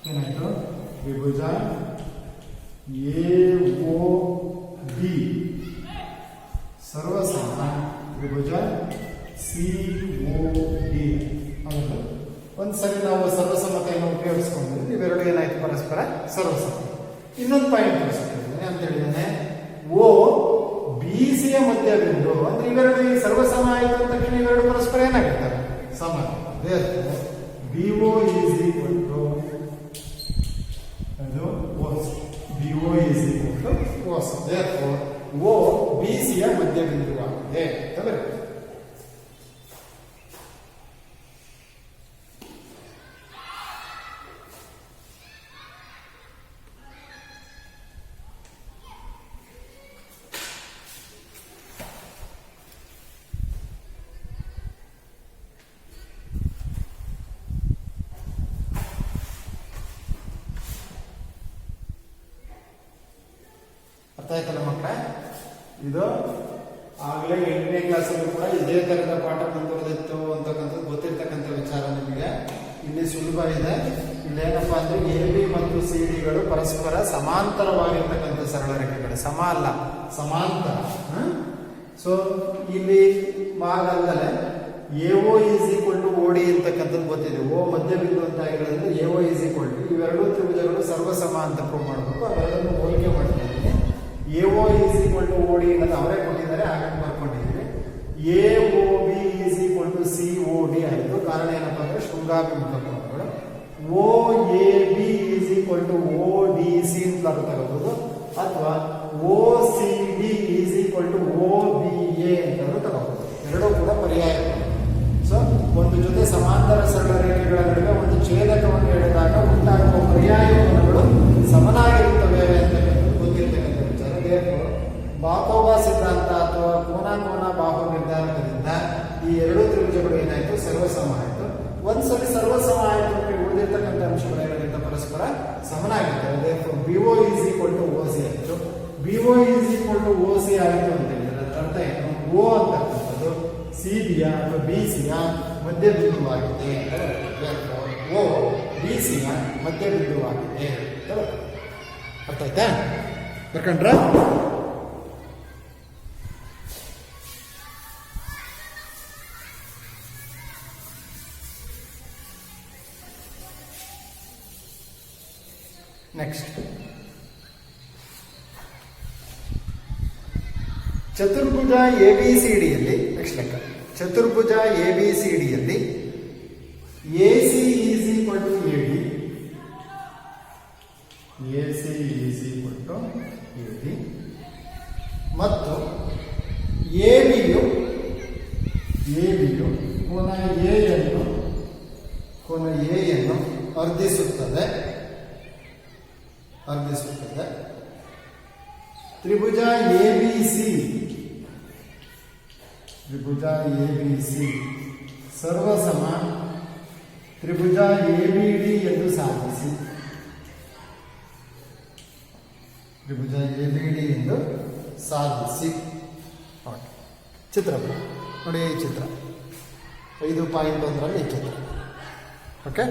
S1: ಏನಾಯ್ತು? ತ್ರಿಭುಜ ಎ ಓ ಬಿ ಸರ್ವಸಮ ತ್ರಿಭುಜ ಸಿ ಓ ಡಿ. ಹೌದು, ಒಂದ್ಸರಿ ನಾವು ಸರ್ವಸಮತೆಯನ್ನು ಉಪಯೋಗಿಸ್ಕೊಂಡ್ರೆ ಇವೆರಡು ಏನಾಯ್ತು? ಪರಸ್ಪರ ಸರ್ವಸಮ. ಇನ್ನೊಂದು ಪಾಯಿಂಟ್ ತೋರಿಸ್ತಿದ್ದೇನೆ ಅಂತ ಹೇಳಿದ್ದೇನೆ, ಓ ಬಿ ಸಿಯ ಮಧ್ಯಬಿಂದು ಅಂದ್ರೆ ಇವೆರಡು ಸರ್ವಸಮ ಆಯಿತು ಅಂತ ತಕ್ಷಣ ಇವೆರಡು ಪರಸ್ಪರ ಏನಾಗಿರ್ತವೆ, ಸಮ. B O is equal to ಅದು B O is equal to O C. O B ಸಿಯ ಮಧ್ಯಬಿಂದುವಾಗಿದೆ ಅಂತ ಬರುತ್ತೆ. ಅರ್ಥ ಆಯ್ತಲ್ಲ ಮಕ್ಕಳ? ಇದು ಆಗಲೇ 8ನೇ ಕ್ಲಾಸಲ್ಲೂ ಕೂಡ ಇದೇ ತರದ ಪಾಠ ಮುಂದುವರೆದಿತ್ತು ಅಂತಕ್ಕಂಥದ್ದು ಗೊತ್ತಿರ್ತಕ್ಕಂಥ ವಿಚಾರ ನಿಮಗೆ. ಇಲ್ಲಿ ಸುಲಭ ಇದೆ. ಇಲ್ಲೇನಪ್ಪಾ ಅಂದ್ರೆ ಎ ಬಿ ಮತ್ತು ಸಿ ಡಿಗಳು ಪರಸ್ಪರ ಸಮಾಂತರವಾಗಿರ್ತಕ್ಕಂಥ ಸರಳ ರೇಖೆಗಳು, ಸಮ ಅಲ್ಲ ಸಮಾಂತರ. ಸೊ ಇಲ್ಲಿ ಆಗಲ್ಲದೆ ಎಒ ಈಸ್ ಈಕ್ವಲ್ ಟು ಓಡಿ ಅಂತಕ್ಕಂಥದ್ದು ಗೊತ್ತಿದೆ. ಓ ಮಧ್ಯಬಿಂದು ಅಂತ ಆಗಿರೋದ್ರಿಂದ ಎಒ ಈಸ್ ಈಕ್ವಲ್ ಟು ಇವೆರಡೂ ತ್ರಿಭುಜಗಳು ಸರ್ವಸಮ ಅಂತ ಪ್ರೂವ್ ಮಾಡಬೇಕು. ಅವೆರಡನ್ನು ಹೋಲಿಕೆ ಮಾಡ್ತಾ ಇದ್ದೀನಿ. ಎಒ ಈಸ್ ಈಕ್ವಲ್ ಟು ಓಡಿ ಅನ್ನೋದು ಅವರೇ ಕೊಟ್ಟಿದ್ದಾರೆ, ಹಾಗಾಗಿ ಬರ್ಕೊಂಡಿದ್ದೀವಿ. A O B is equal to C O D ಆಯಿತು. ಕಾರಣ ಏನಪ್ಪಾ ಅಂದ್ರೆ ಶೃಂಗಾಭಿಮುಖ ಕೋನಗಳು. O A B is equal to O D C ಅಂತ ತಗೋಬಹುದು, ಅಥವಾ O C D is equal to O B A ಅಂತ ತಗೋಬಹುದು. ಎರಡೂ ಕೂಡ ಪರ್ಯಾಯ. ಸೊ ಒಂದು ಜೊತೆ ಸಮಾಂತರ ಸರಳ ರೇಖೆಗಳ ನಡುವೆ ಒಂದು ಛೇದಕವನ್ನು ಎಳೆದಾಗ ಉಂಟಾಗುವ ಪರ್ಯಾಯ ಕೋನಗಳು ಸಮನಾಗಿರುತ್ತವೆ ಅಂತ ಗೊತ್ತಿರ್ತಕ್ಕಂಥ ವಿಚಾರ. ಬಾಕೋವಾ ಸಿದ್ಧಾಂತ ಅಥವಾ ಕೋನ ಬಾಹು ನಿರ್ಧಾರಕದಿಂದ ಈ ಎರಡೂ ತ್ರಿಭುಜಗಳು ಏನಾಯ್ತು, ಸರ್ವಸಮ ಆಯಿತು. ಒಂದ್ಸಲಿ ಸರ್ವಸಮ ಆಯಿತು ಅಂದ್ರೆ ಉಳಿದಿರ್ತಕ್ಕಂಥ ಅಂಶಗಳು ಏನಾಗಿರ್ತ ಪರಸ್ಪರ ಸಮನಾಗಿರ್ತವೆ. BO is equal to O C ಆಯಿತು. BO is equal to O C ಆಯಿತು ಅಂತ ಹೇಳಿದ್ರೆ ಅದರ ಅರ್ಥ ಏನು, ಓ ಅಂತಕ್ಕಂಥದ್ದು ಸಿ ಬಿಯ ಅಥವಾ ಬಿ ಸಿಯ ಮಧ್ಯಬಿಂದುವಾಗಿದೆ. ಓ ಬಿ ಸಿಯ ಮಧ್ಯಬಿಂದುವಾಗಿದೆ. ಅರ್ಥ ಆಯ್ತಾ? ಬರ್ಕೊಂಡ್ರ? ನೆಕ್ಸ್ಟ್, ಚತುರ್ಭುಜ ಎಬಿಸಿಡಿಯಲ್ಲಿ ನೆಕ್ಸ್ಟ್ ಲೆಕ್ಕ. ಚತುರ್ಭುಜ ಎಬಿಸಿಡಿಯಲ್ಲಿ ಎಸಿ ಈಸ್ ಈಕ್ವಲ್ ಟು ಎಡಿ, ಎಸಿ ಈಸ್ ಈಕ್ವಲ್ ಟು ಎಡಿ ಮತ್ತು ಎಬಿಯು ಕೋನ ಎ ಯನ್ನು ಅರ್ಧಿಸುತ್ತದೆ. ತ್ರಿಭುಜ ಎಬಿಸಿ ಸರ್ವಸಮ ತ್ರಿಭುಜ ಎಬಿಡಿ ಎಂದು ಸಾಧಿಸಿ. ಚಿತ್ರ ನೋಡಿ, ಈ ಚಿತ್ರ 5.1ರಲ್ಲಿ ಈ ಚಿತ್ರ. Okay,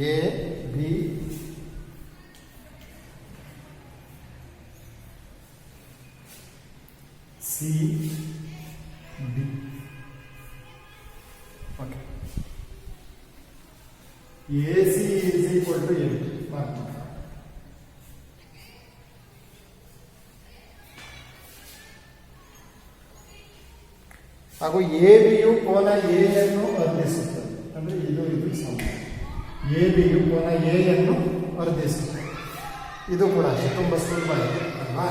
S1: A B C D. Okay, A C is equal to A B ಹಾಗೂ ಎ ಬಿಯು ಕೋನ ಎ ಯನ್ನು ಅರ್ಧಿಸುತ್ತದೆ. ಅಂದ್ರೆ ಇದು ಸಮ. ಎ ಬಿಯು ಕೋನ ಎ ಯನ್ನು ಅರ್ಧಿಸುತ್ತದೆ. ಇದು ಕೂಡ ಅಷ್ಟೇ, ತುಂಬ ಸುಲಭ ಇದೆ ಅಲ್ವಾ?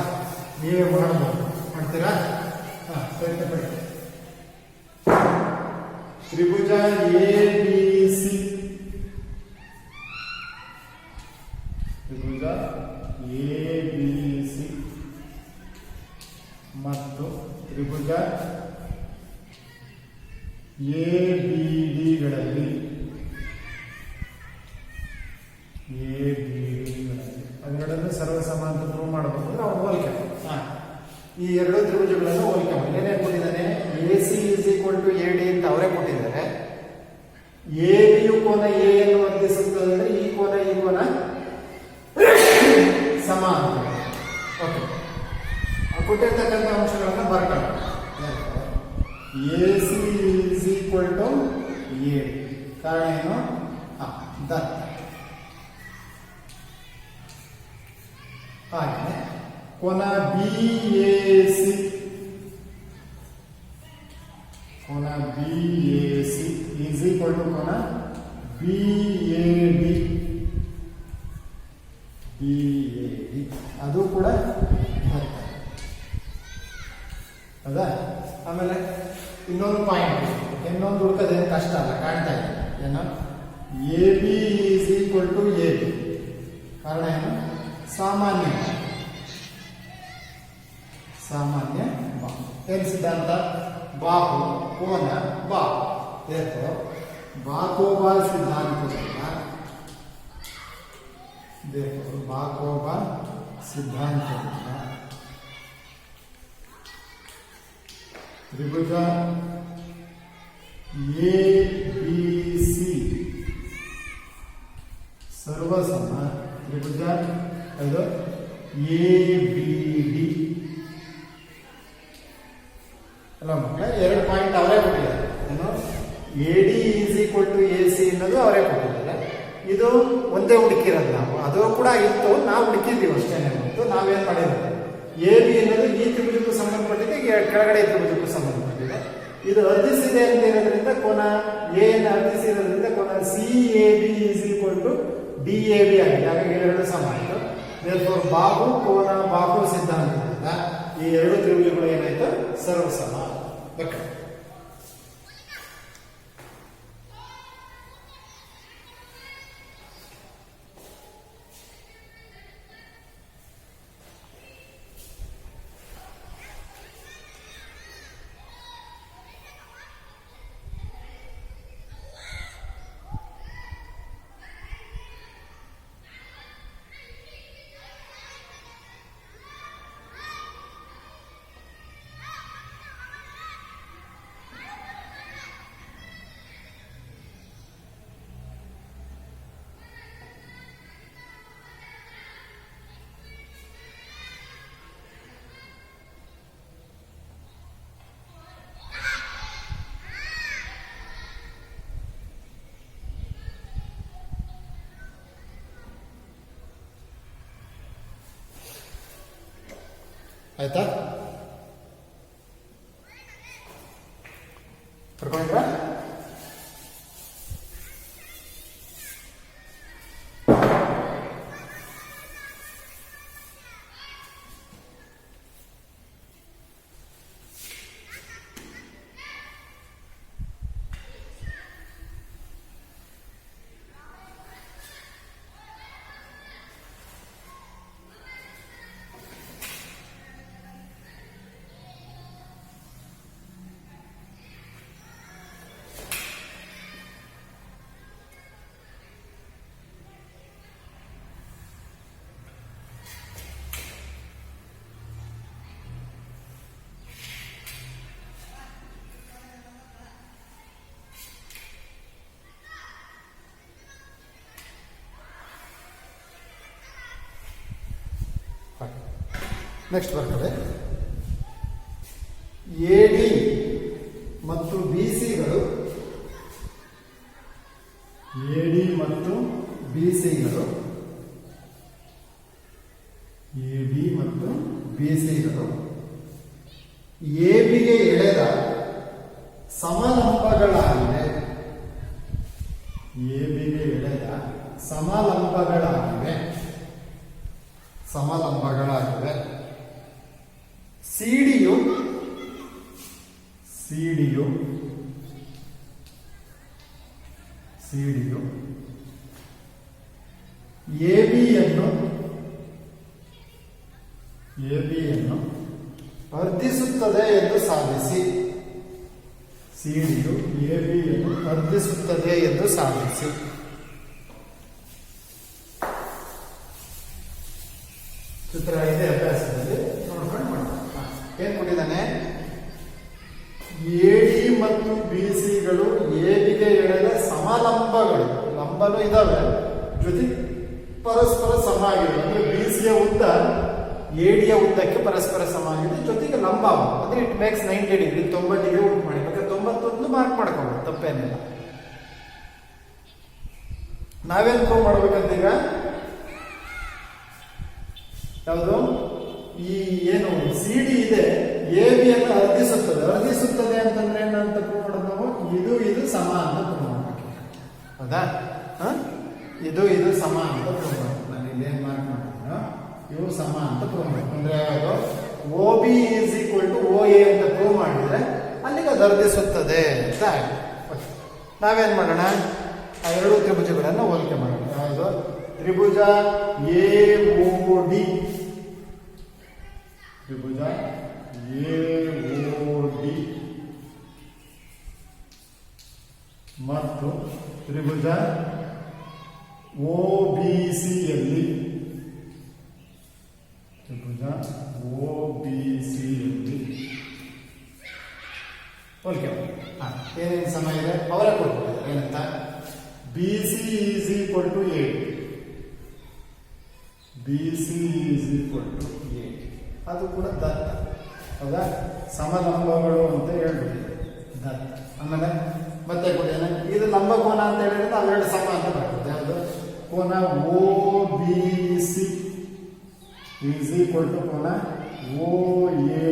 S1: ನೀವೇ ಮಾಡಬಹುದು. ಮಾಡ್ತೀರಾ? ಪ್ರಯತ್ನ ಪಡಿ. ತ್ರಿಭುಜ ಎ ಬಿ ಸಿ ಮತ್ತು ತ್ರಿಭುಜ ಎಬಿಡಿಗಳಲ್ಲಿ ಅವೆರಡನ್ನು ಸರ್ವಸಮ ಅಂತ ಮಾಡಬಹುದು. ನಾವು ಹೋಲಿಕೆ ಈ ಎರಡು ತ್ರಿಭುಜಗಳನ್ನು ಹೋಲಿಕೆ ಮಾಡಿ ಏನೇನು ಕೊಟ್ಟಿದ್ದಾನೆ, A equal to A D ಅಂತ ಅವರೇ ಕೊಟ್ಟಿದ್ದಾರೆ. ಎ ಬಿಯು ಕೋನ ಎ ಯನ್ನು ವರ್ಧಿಸುತ್ತದೆ ಅಂದ್ರೆ ಈ ಕೋನ ಸಮ ಅಂತ. ಓಕೆ, ಕೊಟ್ಟಿರ್ತಕ್ಕಂಥ ಅಂಶಗಳನ್ನು ಬರ್ಕೊಳ್ಳೋಣ. A C is equal to A, ಕಾರಣ ಏನು? ಹಾಗೆ ಕೋನ ಬಿ ಎ ಸಿ, ಕೋನ B A C is equal to ಕೋನ B A D, B A D ಅದು ಕೂಡ ಬರ್ತದೆ. ಹೌದಾ? ಆಮೇಲೆ ಇನ್ನೊಂದು ಪಾಯಿಂಟ್, ಇನ್ನೊಂದು ಹುಡುಕೋದೇನು ಕಷ್ಟ ಅಲ್ಲ, ಕಾಣ್ತಾ ಇದೆ. ಏನು? A B is equal to A B, ಕಾರಣ ಏನು? ಸಾಮಾನ್ಯ ಬಾಹು. ಏನು ಸಿದ್ಧಾಂತ? ಬಾಹು ಕೋನ ಬಾಹು. ಬಾಕೋಬಾ ಸಿದ್ಧಾಂತದಿಂದ ಬಾಕೋಬಾ ಸಿದ್ಧಾಂತದಿಂದ ತ್ರಿಭುಜ ಎ ಬಿ ಸಿ ಸರ್ವಸಮ ತ್ರಿಭುಜ ಅದು ಎ ಬಿ ಡಿ ಅಲ್ಲ ಮಕ್ಕಳೇ, 2 ಪಾಯಿಂಟ್ ಅವರೇ ಕೊಟ್ಟಿದ್ದಾರೆ. ಏನು? A D is equal to A C ಅನ್ನೋದು ಅವರೇ ಕೊಟ್ಟಿದ್ದಾರೆ. ಇದು ಒಂದೇ ಹುಡುಕಿರೋದು ನಾವು, ಅದು ಕೂಡ ಇತ್ತು, ನಾವು ಹುಡುಕಿದ್ದೀವಿ ಅಷ್ಟೇ. ಮತ್ತು ನಾವೇನು ಮಾಡಿರೋದು, ಎ ಬಿ ಅನ್ನೋದು ಈ ತ್ರಿಭುಜಕ್ಕೂ ಸಂಬಂಧಪಟ್ಟಿದೆ, ಕೆಳಗಡೆ ತ್ರಿಭುಜಕ್ಕೂ ಸಂಬಂಧಪಟ್ಟಿದೆ. ಇದು ಅರ್ಧಿಸಿದೆ ಅಂತ ಇರೋದ್ರಿಂದ ಕೋನ ಎ ನ ಅರ್ಧಿಸಿರೋದ್ರಿಂದ ಕೋನ C A B is equal to D A B ಆಗಿದೆ. ಹಾಗಾಗಿ 2 ಸಮ ಆಯಿತು. ಬಾಹು ಕೋನ ಬಾಹು ಸಿದ್ಧಾಂತದಿಂದ ಈ 2 ತ್ರಿಭುಜಗಳು ಏನಾಯ್ತು? ಸರ್ವಸಮ. ಓಕೆ, ಆಯ್ತಾ? ಬರ್ಕೊಂಡ್ರಾ? ನೆಕ್ಸ್ಟ್ ಬರ್ತದೆ ಎ ಡಿ ಮತ್ತು ಬಿ ಸಿಗಳು, ಎ ಡಿ ಮತ್ತು ಬಿ ಸಿಗಳು, ಎ ಡಿ ಮತ್ತು ಬಿ ಸಿಗಳು ಎ ಬಿಗೆ ಎಳೆದ ಸಮಲಂಬಗಳಾಗಿವೆ. ಎ ಬಿಗೆ ಎಳೆದ ಸಮಲಂಬಗಳಾಗಿವೆ. ಸಿಡಿಯು ಎ ಬಿಯನ್ನು ಅರ್ಧಿಸುತ್ತದೆ ಎಂದು ಸಾಧಿಸಿ. ಸಿಡಿಯು ಎ ಬಿಯನ್ನು ಅರ್ಧಿಸುತ್ತದೆ ಎಂದು ಸಾಧಿಸಿ. ಚಿತ್ರ ಇದೆ ಅಭ್ಯಾಸದಲ್ಲಿ ನೋಡ್ಕೊಂಡು ಮಾಡೋಣ. ಏನ್ ಕೊಟ್ಟಿದ್ದಾನೆ? ಎ ಡಿ ಮತ್ತು ಬಿ ಸಿಗಳು ಎಬಿಗೆ ಎಳೆದ ಸಮಲಂಬಗಳು, ಲಂಬನೂ ಇದಾವೆ ಜೊತೆ ಪರಸ್ಪರ ಸಮ ಆಗಿದೆ. ಅಂದ್ರೆ ಬಿ ಸಿಯ ಉದ್ದ ಎಡಿಯ ಉದ್ದಕ್ಕೆ ಪರಸ್ಪರ ಸಮ ಆಗಿದೆ, ಜೊತೆಗೆ ಲಂಬ ಅಂದ್ರೆ ಇಟ್ ಮೇಕ್ಸ್ 90 ಡಿಗ್ರಿ, 90 ಡಿಗ್ರಿ ಉಂಟು ಮಾಡಿ. ಬೇಕಾದ್ರೆ 91 ಮಾರ್ಕ್ ಮಾಡ್ಕೊಂಡು ತಪ್ಪೇನಿಲ್ಲ. ನಾವೇನ್ ಪ್ರೂವ್ ಮಾಡ್ಬೇಕಂತ ಈಗ ಯಾವುದು ಈ ಏನು ಸಿ ಡಿ ಇದೆ ಎ ಬಿ ಅನ್ನು ಅರ್ಧಿಸುತ್ತದೆ ಅಂತಂದ್ರೆ ಏನಂತ ಪ್ರೂವ್ ಮಾಡೋದು ನಾವು, ಇದು ಸಮ ಅಂತ ಪ್ರೂವ್ ಮಾಡ್ಬೇಕು. ಹೌದಾ? ಇದು ಸಮ ಅಂತ ಪ್ರೂವ್ ಮಾಡ್ಬೇಕು. ನಾನು ಇಲ್ಲಿ ಏನ್ ಮಾರ್ಕ್ ಮಾಡಿದ್ರು, ಇವು ಸಮ ಅಂತ ಪ್ರೂವ್ ಮಾಡ್ಬೇಕು. ಅಂದ್ರೆ ಯಾವುದು O B is equal to O A ಅಂತ ಪ್ರೂವ್ ಮಾಡಿದ್ರೆ ಅಲ್ಲಿಗೆ ಅದು ಅರ್ಧಿಸುತ್ತದೆ ಅಂತ ಆಗಿದೆ. ನಾವೇನ್ ಮಾಡೋಣ, ಆ ಎರಡು ತ್ರಿಭುಜಗಳನ್ನು ಹೋಲಿಕೆ ಮಾಡೋಣ. ಯಾವುದು ತ್ರಿಭುಜ ಎ ಓ ಡಿ, ತ್ರಿಭುಜ ಎ ಓ ಡಿ ಮತ್ತು ತ್ರಿಭುಜ ಓ ಬಿ ಸಿ ಯಲ್ಲಿ, ತ್ರಿಭುಜ ಓ ಬಿ ಸಿ ಯಲ್ಲಿ ಹೋಲಿಕೆ ಏನೇನು ಸಮ ಇದೆ ಅವರೇ ಕೊಡ್ಬೋದು. ಏನಂತ, B C is equal to A, B C is equal to A, ಅದು ಕೂಡ ದತ್ತ. ಹೌದಾ? ಸಮಲಂಬಗಳು ಅಂತ ಹೇಳ್ಬಿಟ್ಟಿದೆ ದತ್ತ. ಆಮೇಲೆ ಮತ್ತೆ ಕೂಡ ಇದು ಲಂಬ ಕೋನ ಅಂತ ಹೇಳಿದ್ರೆ ಅವೆರಡು ಸಮ ಅಂತ ಬರ್ತದೆ. ಯಾವುದು ಕೋನ O B C is equal to ಕೋನ ಓ ಎ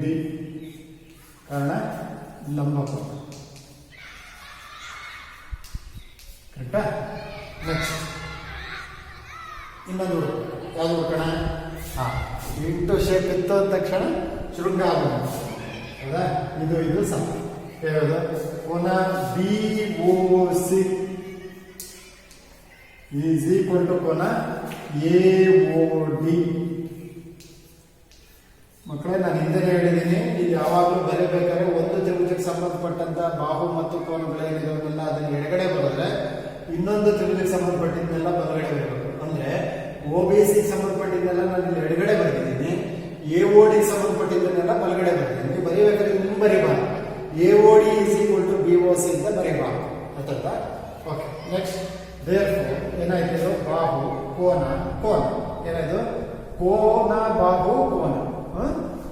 S1: ಡಿ, ಕಾರಣ ಲಂಬ ಕೋನ. ಕರೆಕ್ಟಾ? ನೆಕ್ಸ್ಟ್ ಇನ್ನೊಂದು ಯಾವುದು ಹುಡ್ಕೋಣ? ಇಂಟು ಶೇಪ್ ಇತ್ತು ಅಂದ ತಕ್ಷಣ ಶೃಂಗ ಆಗೋದು. ಹೌದಾ? ಇದು ಸಮ. ಹೇಳೋದು ಕೋನ B O C is equal to ಕೋನ ಎ ಓ ಡಿ. ಮಕ್ಕಳೇ, ನಾನು ಹಿಂದೆ ಹೇಳಿದ್ದೀನಿ, ಇದು ಯಾವಾಗಲೂ ಬರೀಬೇಕಾದ್ರೆ ಒಂದು ತ್ರಿಭುಜಕ್ಕೆ ಸಂಬಂಧಪಟ್ಟಂತ ಬಾಹು ಮತ್ತು ಕೋನಗಳೇನಿರೋದಿಲ್ಲ ಅದನ್ನ ಎಡಗಡೆ ಬರೆದ್ರೆ ಇನ್ನೊಂದು ತ್ರಿಭುಜಕ್ಕೆ ಸಂಬಂಧಪಟ್ಟಿದ್ದೆಲ್ಲ ಬಲಗಡೆ ಬರಬೇಕು. ಅಂದ್ರೆ ಓ ಬಿ ಸಿ ಸಂಬಂಧಪಟ್ಟಿದ್ದೆಲ್ಲ ನಾನು ಇಲ್ಲಿ ಎಡಗಡೆ ಬರೆದಿದ್ದೀನಿ, ಎ ಓ ಡಿ ಸಂಬಂಧಪಟ್ಟಿದ್ದನ್ನೆಲ್ಲ ಬಲಗಡೆ ಬರೆದಿದ್ದೀನಿ. ನೀವು ಬರೀಬೇಕಾದ್ರೆ ನಿಮ್ಗೆ ಬರೀಬಾರ್ದು, A O D is equal to B O C ಅಂತ ಬರೀಬಾರ್ದು. ಗೊತ್ತಾಯ್ತಾ? ಓಕೆ. ನೆಕ್ಸ್ಟ್ ದೇರ್ಫೋರ್ ಏನಾಯ್ತು, ಬಾಹು ಕೋನ ಕೋನ ಏನಾಯ್ತು, ಕೋನ ಬಾಹು ಕೋನ.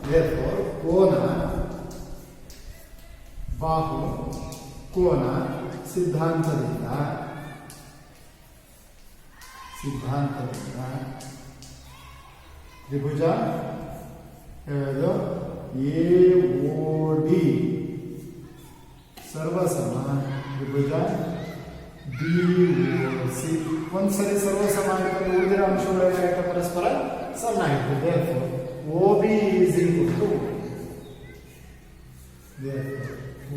S1: ದೇರ್ಫೋರ್ ಕೋನ ಬಾಹು ಕೋನ ಸಿದ್ಧಾಂತದಿಂದ ತ್ರಿಭುಜ ಹೇಳೋದು ಎ ಓ ಡಿ ಸರ್ವಸಮ ತ್ರಿಭುಜ ಬಿ ಓ ಸಿ. ಒಂದ್ಸರಿ ಸರ್ವಸಮ ಆಯಿತು, ಉಳಿದಿರೋ ಅಂಶಗಳೇನಾಗುತ್ತೆ ಪರಸ್ಪರ ಸಮ ಆಯಿತು. O B is equal to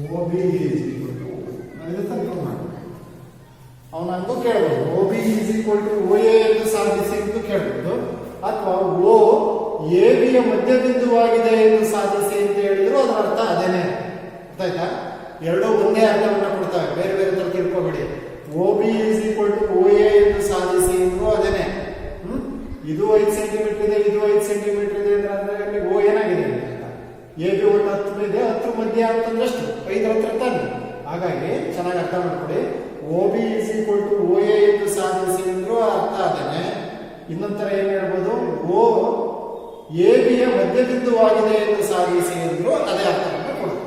S1: O B is equal to ಅವನ ಹಂಗೂ ಕೇಳ್ಬೋದು, O B is equal to O A ಎಂದು ಸಾಧಿಸಿ ಎಂದು ಕೇಳ್ಬೋದು, ಅಥವಾ ಓ ಎ ಬಿಯ ಮಧ್ಯಬಿಂದುವಾಗಿದೆ ಎಂದು ಸಾಧಿಸಿ ಅಂತ ಹೇಳಿದ್ರು ಅದರ ಅರ್ಥ ಅದೇನೆ. ಗೊತ್ತಾಯ್ತಾ? ಎರಡೂ ಒಂದೇ ಅರ್ಥವನ್ನ ಕೊಡ್ತವೆ, ಬೇರೆ ಬೇರೆ ತರ ತಿಳ್ಕೊಬೇಡಿ. O B is equal to O A ಎಂದು ಸಾಧಿಸಿ ಎಂದ್ರು ಅದೇನೆ. ಇದು 5 ಸೆಂಟಿಮೀಟರ್ ಇದೆ, ಇದು 5 ಸೆಂಟಿಮೀಟರ್ ಇದೆ ಅಂದ್ರೆ ಓ ಏನಾಗಿದೆ ಅಂತ. ಎ ಬಿ ಒಂದು 10 ಇದೆ, 10 ಮಧ್ಯ ಅಂತಂದ್ರೆ ಅಷ್ಟು 5 ಹತ್ರ ತಾನೆ. ಹಾಗಾಗಿ ಚೆನ್ನಾಗಿ ಅರ್ಥ ಮಾಡ್ಕೊಡಿ. O B is equal to O A ಎಂದು ಸಾಧಿಸಿ ಅಂದ್ರೂ ಅರ್ಥ ಅದೇನೆ. ಇನ್ನೊಂಥರ ಏನ್ ಹೇಳ್ಬೋದು, ಓ ಎ ಬಿಯ ಮಧ್ಯಬಿಂದುವಾಗಿದೆ ಎಂದು ಸಾಧಿಸಿ ಅಂದ್ರೂ ಅದೇ ಅರ್ಥವನ್ನು ಕೊಡುತ್ತೆ.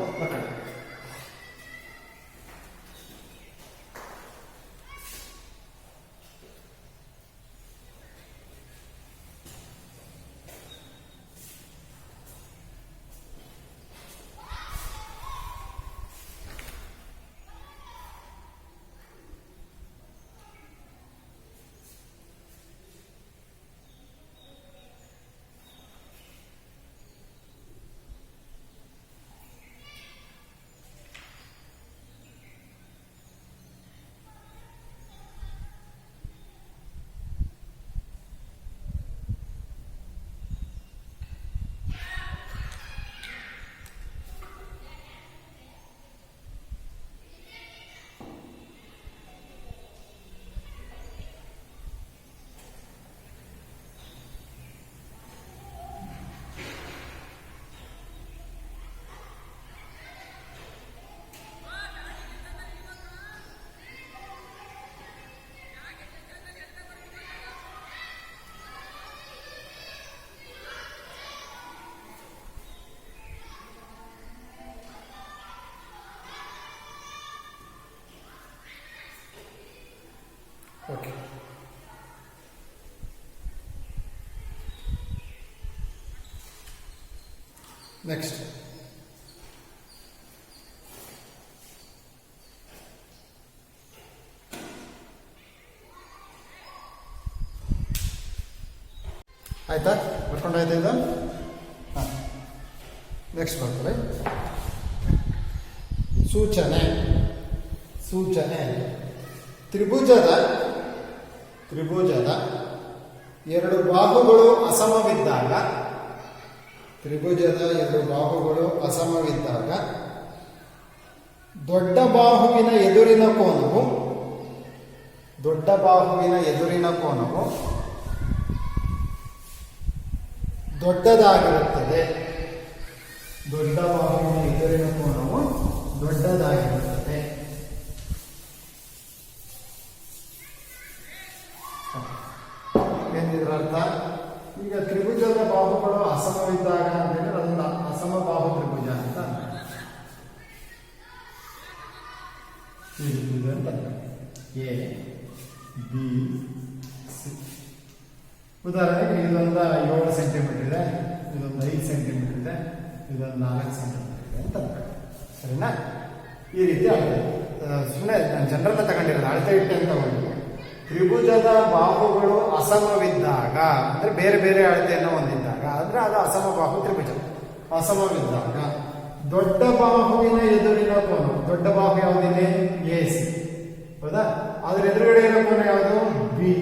S1: ನೆಕ್ಸ್ಟ್ ಆಯ್ತಾ, ಬರ್ಕೊಂಡಾಯ್ತಾ ಇದು? ಹಾಂ, ನೆಕ್ಸ್ಟ್ ಬರ್ತದೆ ಸೂಚನೆ. ಸೂಚನೆ ತ್ರಿಭುಜದ ಎರಡು ಬಾಹುಗಳು ಅಸಮವಿದ್ದಾಗ, ತ್ರಿಭುಜದ ಎರಡು ಬಾಹುಗಳು ಅಸಮವಿದ್ದಾಗ ದೊಡ್ಡ ಬಾಹುವಿನ ಎದುರಿನ ಕೋನವು ದೊಡ್ಡದಾಗಿರುತ್ತದೆ. ದೊಡ್ಡ ಬಾಹುವಿನ ಎದುರಿನ ಕೋನವು ದೊಡ್ಡದಾಗಿರುತ್ತದೆ. ಏನಿದ್ರ ಅರ್ಥ? ಈಗ ತ್ರಿಭುಜದ ಬಾಹುಗಳು ಅಸಮವಿದ್ದಾಗ ಅಂತಂದ್ರೆ ಅದೊಂದು ಅಸಮ ಬಾಹು ತ್ರಿಭುಜ ಅಂತ ಎ ಬಿ ಸಿ. ಉದಾಹರಣೆಗೆ ಇದೊಂದು 7 ಸೆಂಟಿಮೀಟರ್ ಇದೆ, ಇದೊಂದು 5 ಸೆಂಟಿಮೀಟರ್ ಇದೆ, ಇದೊಂದು 4 ಸೆಂಟಿಮೀಟರ್ ಇದೆ ಅಂತ ಸರಿನಾ? ಈ ರೀತಿ ಆಗ್ತದೆ. ಸುಮ್ಮನೆ ಜನರನ್ನ ತಗೊಂಡಿರೋದು, ಅಳತೆ ಇಟ್ಟೆ ಅಂತ ಒಂದು. ತ್ರಿಭುಜದ ಬಾಹುಗಳು ಅಸಮವಿದ್ದಾಗ ಅಂದ್ರೆ ಬೇರೆ ಬೇರೆ ಅಳತೆಯನ್ನು ಹೊಂದಿದ್ದಾಗ ಅಂದ್ರೆ ಅದು ಅಸಮ ಬಾಹು ತ್ರಿಭುಜ. ಅಸಮವಿದ್ದಾಗ ದೊಡ್ಡ ಬಾಹುವಿನ ಎದುರಿನ ಕೋನ, ದೊಡ್ಡ ಬಾಹು ಯಾವುದಿದೆ? ಎ ಸಿ, ಹೌದಾ? ಅದ್ರ ಎದುರುಗಡೆ ಇರೋ ಕೋನ ಯಾವುದು? ಬಿ.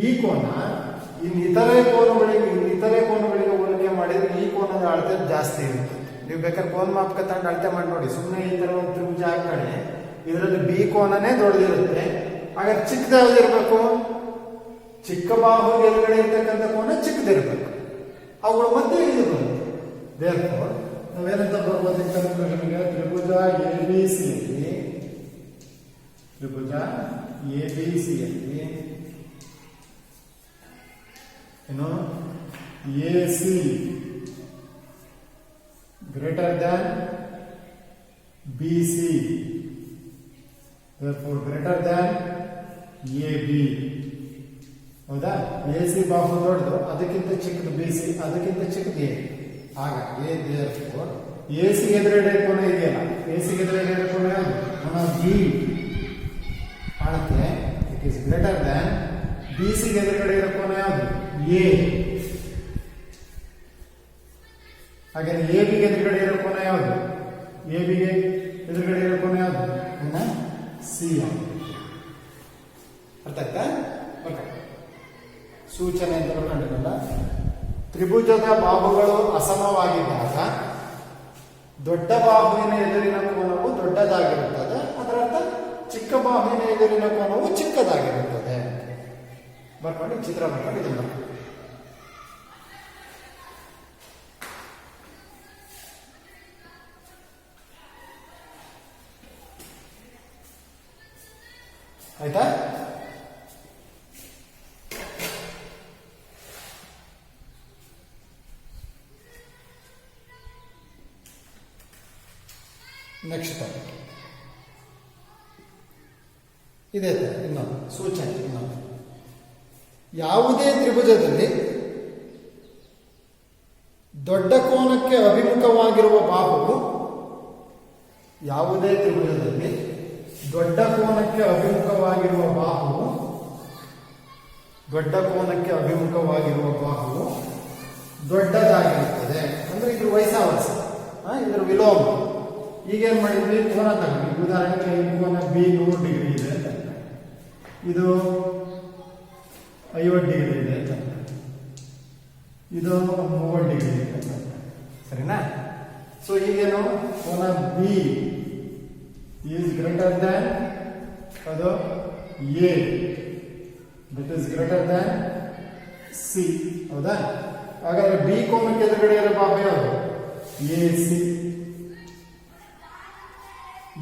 S1: ಈ ಕೋನ ಇತರೆ ಕೋನಗಳಿಗೆ ಹೋಲಿಕೆ ಮಾಡಿದ್ರೆ ಈ ಕೋನದ ಅಳತೆ ಜಾಸ್ತಿ ಇರುತ್ತೆ. ನೀವು ಬೇಕಾದ್ರೆ ಕೋನ ಮಾಪಕ ತಗೊಂಡು ಅಳತೆ ಮಾಡಿ ನೋಡಿ. ಸುಮ್ಮನೆ ಈ ತರ ಒಂದು ತ್ರಿಭುಜ ಹಾಕಿ ಇದರಲ್ಲಿ ಬಿ ಕೋನನೇ ದೊಡ್ಡದಿರುತ್ತೆ. ಹಾಗಾದ್ರೆ ಚಿಕ್ಕದು ಯಾವ್ದಿರ್ಬೇಕು? ಚಿಕ್ಕ ಬಾಹು ಎದುರುಗಡೆ ಇರ್ತಕ್ಕಂಥ ಕೋನ ಚಿಕ್ಕದಿರ್ಬೇಕು. ಅವುಗಳ ಮಧ್ಯೆ ಇದು ಬರುತ್ತೆ. ದೇರ್ಫೋರ್ ನಾವೇನಂತ ಬರ್ಬೋದು ಅಂತಂದ್ರೆ ನಿಮಗೆ ತ್ರಿಭುಜ ಎ ಬಿ ಸಿ ಯಲ್ಲಿ ಏನು A C greater than B C, therefore greater than AB. ಹೌದಾ? ಎ ಸಿ ಬಾಹು ದೊಡ್ಡದು, ಅದಕ್ಕಿಂತ ಚಿಕ್ಕದು ಬಿ ಸಿ, ಅದಕ್ಕಿಂತ ಚಿಕ್ಕದು ಎ. ಆಗ therefore ಎ ಸಿ ಎದುರುಗಡೆ ಕೋನ ಇದೆಯಲ್ಲ, ಎ ಸಿ ಎದುರುಗಡೆ ಕೋನ ಯಾವುದು? ಕೋನ ಬಿ ಕಾಣುತ್ತೆ. It is greater than B C ಎದುರುಗಡೆ ಇರೋ ಕೋನ ಯಾವುದು? ಎ. ಹಾಗೆ ಎ ಬಿಗೆ ಎದುರುಗಡೆ ಇರೋ ಕೋನ ಯಾವುದು? ಎ ಬಿಗೆ ಎದುರುಗಡೆ ಇರೋ ಕೋನ ಯಾವುದು? ಸಿ. ಅರ್ಥ ಆಯ್ತಾ? ಓಕೆ. ಸೂಚನೆ ಅಂತ ಕಂಡಿರಲ್ಲ. ತ್ರಿಭುಜದ ಬಾಹುಗಳು ಅಸಮವಾಗಿದ್ದಾಗ ದೊಡ್ಡ ಬಾಹುವಿನ ಎದುರಿನ ಕೋನವು ದೊಡ್ಡದಾಗಿರುತ್ತದೆ. ಅದರರ್ಥ ಚಿಕ್ಕ ಬಾಹುವಿನ ಎದುರಿನ ಕೋನವು ಚಿಕ್ಕದಾಗಿರುತ್ತದೆ. ಬರ್ಕೊಂಡು ಚಿತ್ರ ಬರ್ಕೊಂಡು ಇದನ್ನು ಆಯ್ತಾ? ನೆಕ್ಸ್ಟ್ ಇದೆ ಇನ್ನೊಂದು ಸೂಚನೆ. ಇನ್ನೊಂದು, ಯಾವುದೇ ತ್ರಿಭುಜದಲ್ಲಿ ದೊಡ್ಡ ಕೋನಕ್ಕೆ ಅಭಿಮುಖವಾಗಿರುವ ಬಾಹುವು, ಯಾವುದೇ ತ್ರಿಭುಜದಲ್ಲಿ ದೊಡ್ಡ ಕೋನಕ್ಕೆ ಅಭಿಮುಖವಾಗಿರುವ ಬಾಹುವು ದೊಡ್ಡದಾಗಿರುತ್ತದೆ. ಅಂದ್ರೆ ಇದ್ರ ವೈಸಾವರ್ಸ, ಇದ್ರ ವಿಲೋಮ. ಈಗೇನ್ ಮಾಡಿದ್ವಿ? ಕೋನ ತಗೊಂಡ್ವಿ. ಉದಾಹರಣೆಗೆ ಈ ಕೋನ ಬಿ 100 ಡಿಗ್ರಿ ಇದೆ ಅಂತ, ಇದು 50 ಡಿಗ್ರಿ ಇದೆ ಅಂತ, ಇದು 30 ಡಿಗ್ರಿ ಇದೆ ಅಂತ. ಸರಿನಾ? ಸೊ ಈಗೇನು? ಕೋನ ಬಿ is greater than ಅದು A, that is greater than C. ಹೌದಾ? ಹಾಗಾದ್ರೆ ಬಿ ಕೋನಕ್ಕೆ ಎದುರುಗಡೆ ಇರೋ ಬಾಹು ಯಾವುದು? A C.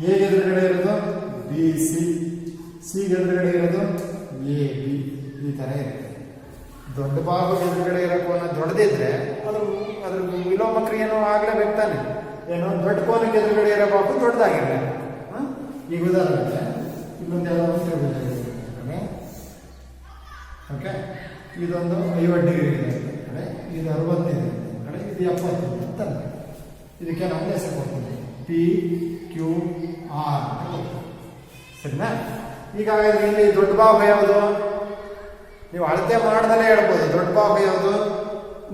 S1: ಎ ಎದುರುಗಡೆ ಇರೋದು ಬಿ ಸಿ, ಸಿ ಎದುರುಗಡೆ ಇರೋದು ಎ ಬಿ. ಈ ತರ ಇರುತ್ತೆ. ದೊಡ್ಡ ಬಾಹು ಎದುರುಗಡೆ ಇರೋ ಕೋನ ದೊಡ್ಡದಿದ್ರೆ ಅದ್ರ ವಿಲೋಮ ಕ್ರಿಯೆನೂ ಆಗ್ಲೇಬೇಕು ತಾನೆ. ಏನೋ ದೊಡ್ಡ ಕೋನಕ್ಕೆ ಎದುರುಗಡೆ ಇರೋ ಬಾಹು ದೊಡ್ಡದಾಗಿರ್ಬೇಕು. ಈಗ ಉದಾಹರಣೆ ಇನ್ನೊಂದು ಯಾವುದೋ ಒಂದು ತ್ರಿಭುಜ ಇದೆ. ಓಕೆ, ಇದೊಂದು 50 ಡಿಗ್ರಿ ಇದೆ ಕಡೆ, ಇದು 60 ಇದೆ ಕಡೆ, ಇದು 70 ಅಂತ. ಇದಕ್ಕೆ ನಾವು ಹೆಸರು ಕೊಡ್ತೀವಿ ಪಿ ಕ್ಯೂ ಆರ್ ಅಂತ ಕೊಡ್ತೀವಿ. ಸರಿನಾ? ಈಗ ಇಲ್ಲಿ ದೊಡ್ಡ ಬಾಹು ಯಾವುದು? ನೀವು ಅಳತೆ ಮಾಡ್ದಲೇ ಹೇಳ್ಬೋದು. ದೊಡ್ಡ ಬಾಹು ಯಾವುದು?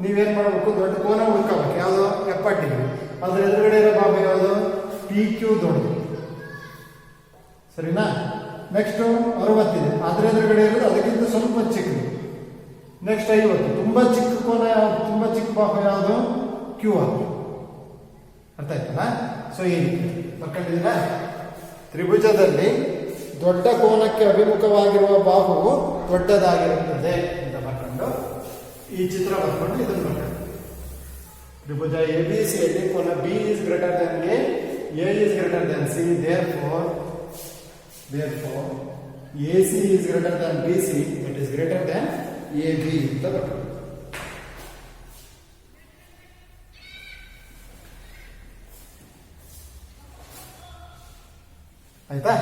S1: ನೀವೇನ್ ಮಾಡಬೇಕು? ದೊಡ್ಡ ಕೋನ ಹುಡ್ಕೋಬೇಕು. ಯಾವುದು? 70 ಡಿಗ್ರಿ. ಅದ್ರ ಎದುರುಗಡೆ ಇರೋ ಬಾಹು ಯಾವುದು? ಪಿ ಕ್ಯೂ ದೊಡ್ಡದು. ಸರಿನಾ? ನೆಕ್ಸ್ಟ್ 60 ಇದೆ. ಅದ್ರ ಎದುರುಗಡೆ ಇರೋದು ಅದಕ್ಕಿಂತ ಸ್ವಲ್ಪ ಚಿಕ್ಕದು. ನೆಕ್ಸ್ಟ್ 50. ತುಂಬಾ ಚಿಕ್ಕ ಕೋನ ಯಾವುದು? ತುಂಬಾ ಚಿಕ್ಕ ಬಾಹು ಯಾವುದು? Q R. ಅರ್ಥ ಆಯ್ತಲ್ಲ? ಸೊ ಈ ರೀತಿ ಬರ್ಕೊಂಡಿದ್ದೀರಾ? ತ್ರಿಭುಜದಲ್ಲಿ ದೊಡ್ಡ ಕೋನಕ್ಕೆ ಅಭಿಮುಖವಾಗಿರುವ ಬಾಹುವು ದೊಡ್ಡದಾಗಿರುತ್ತದೆ ಅಂತ ಬರ್ಕೊಂಡು ಈ ಚಿತ್ರ ಬರ್ಕೊಂಡು ಇದನ್ನು ಬರ್ಕೊಂಡು ತ್ರಿಭುಜ ABC ಯಲ್ಲಿ ಕೋನ B is greater than A is greater than C, therefore AC is greater than BC, that is greater than AB ಅಂತ ಬರ್ಕೊಂಡು. ಆಯ್ತಾ?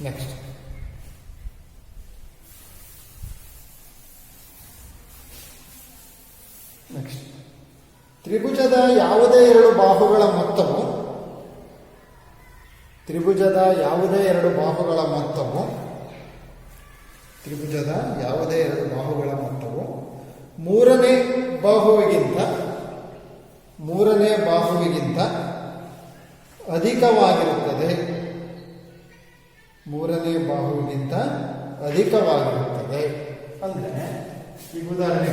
S1: ನೆಕ್ಸ್ಟ್ ತ್ರಿಭುಜದ ಯಾವುದೇ ಎರಡು ಬಾಹುಗಳ ಮೊತ್ತವು ಮೂರನೇ ಬಾಹುವಿಗಿಂತ ಅಧಿಕವಾಗಿರುತ್ತದೆ. ಅಂದ್ರೆ ಈಗ ಉದಾಹರಣೆ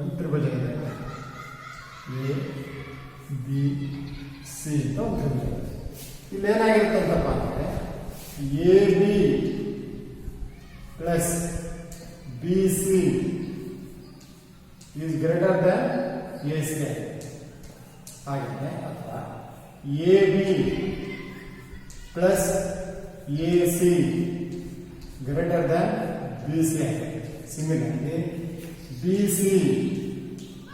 S1: ಒಂದು ತ್ರಿಭುಜ ಇದೆ, ಎ ಬಿ ಸಿ ಅಂತ ಒಂದು ತ್ರಿಭುಜ. ಇಲ್ಲಿ ಏನಾಗಿರುತ್ತೆ ಅಂತಪ್ಪ ಅಂದ್ರೆ A B plus B C is greater than A square ಆಗಿದೆ, ಅಥವಾ A B plus A C greater than B C. Similarly BC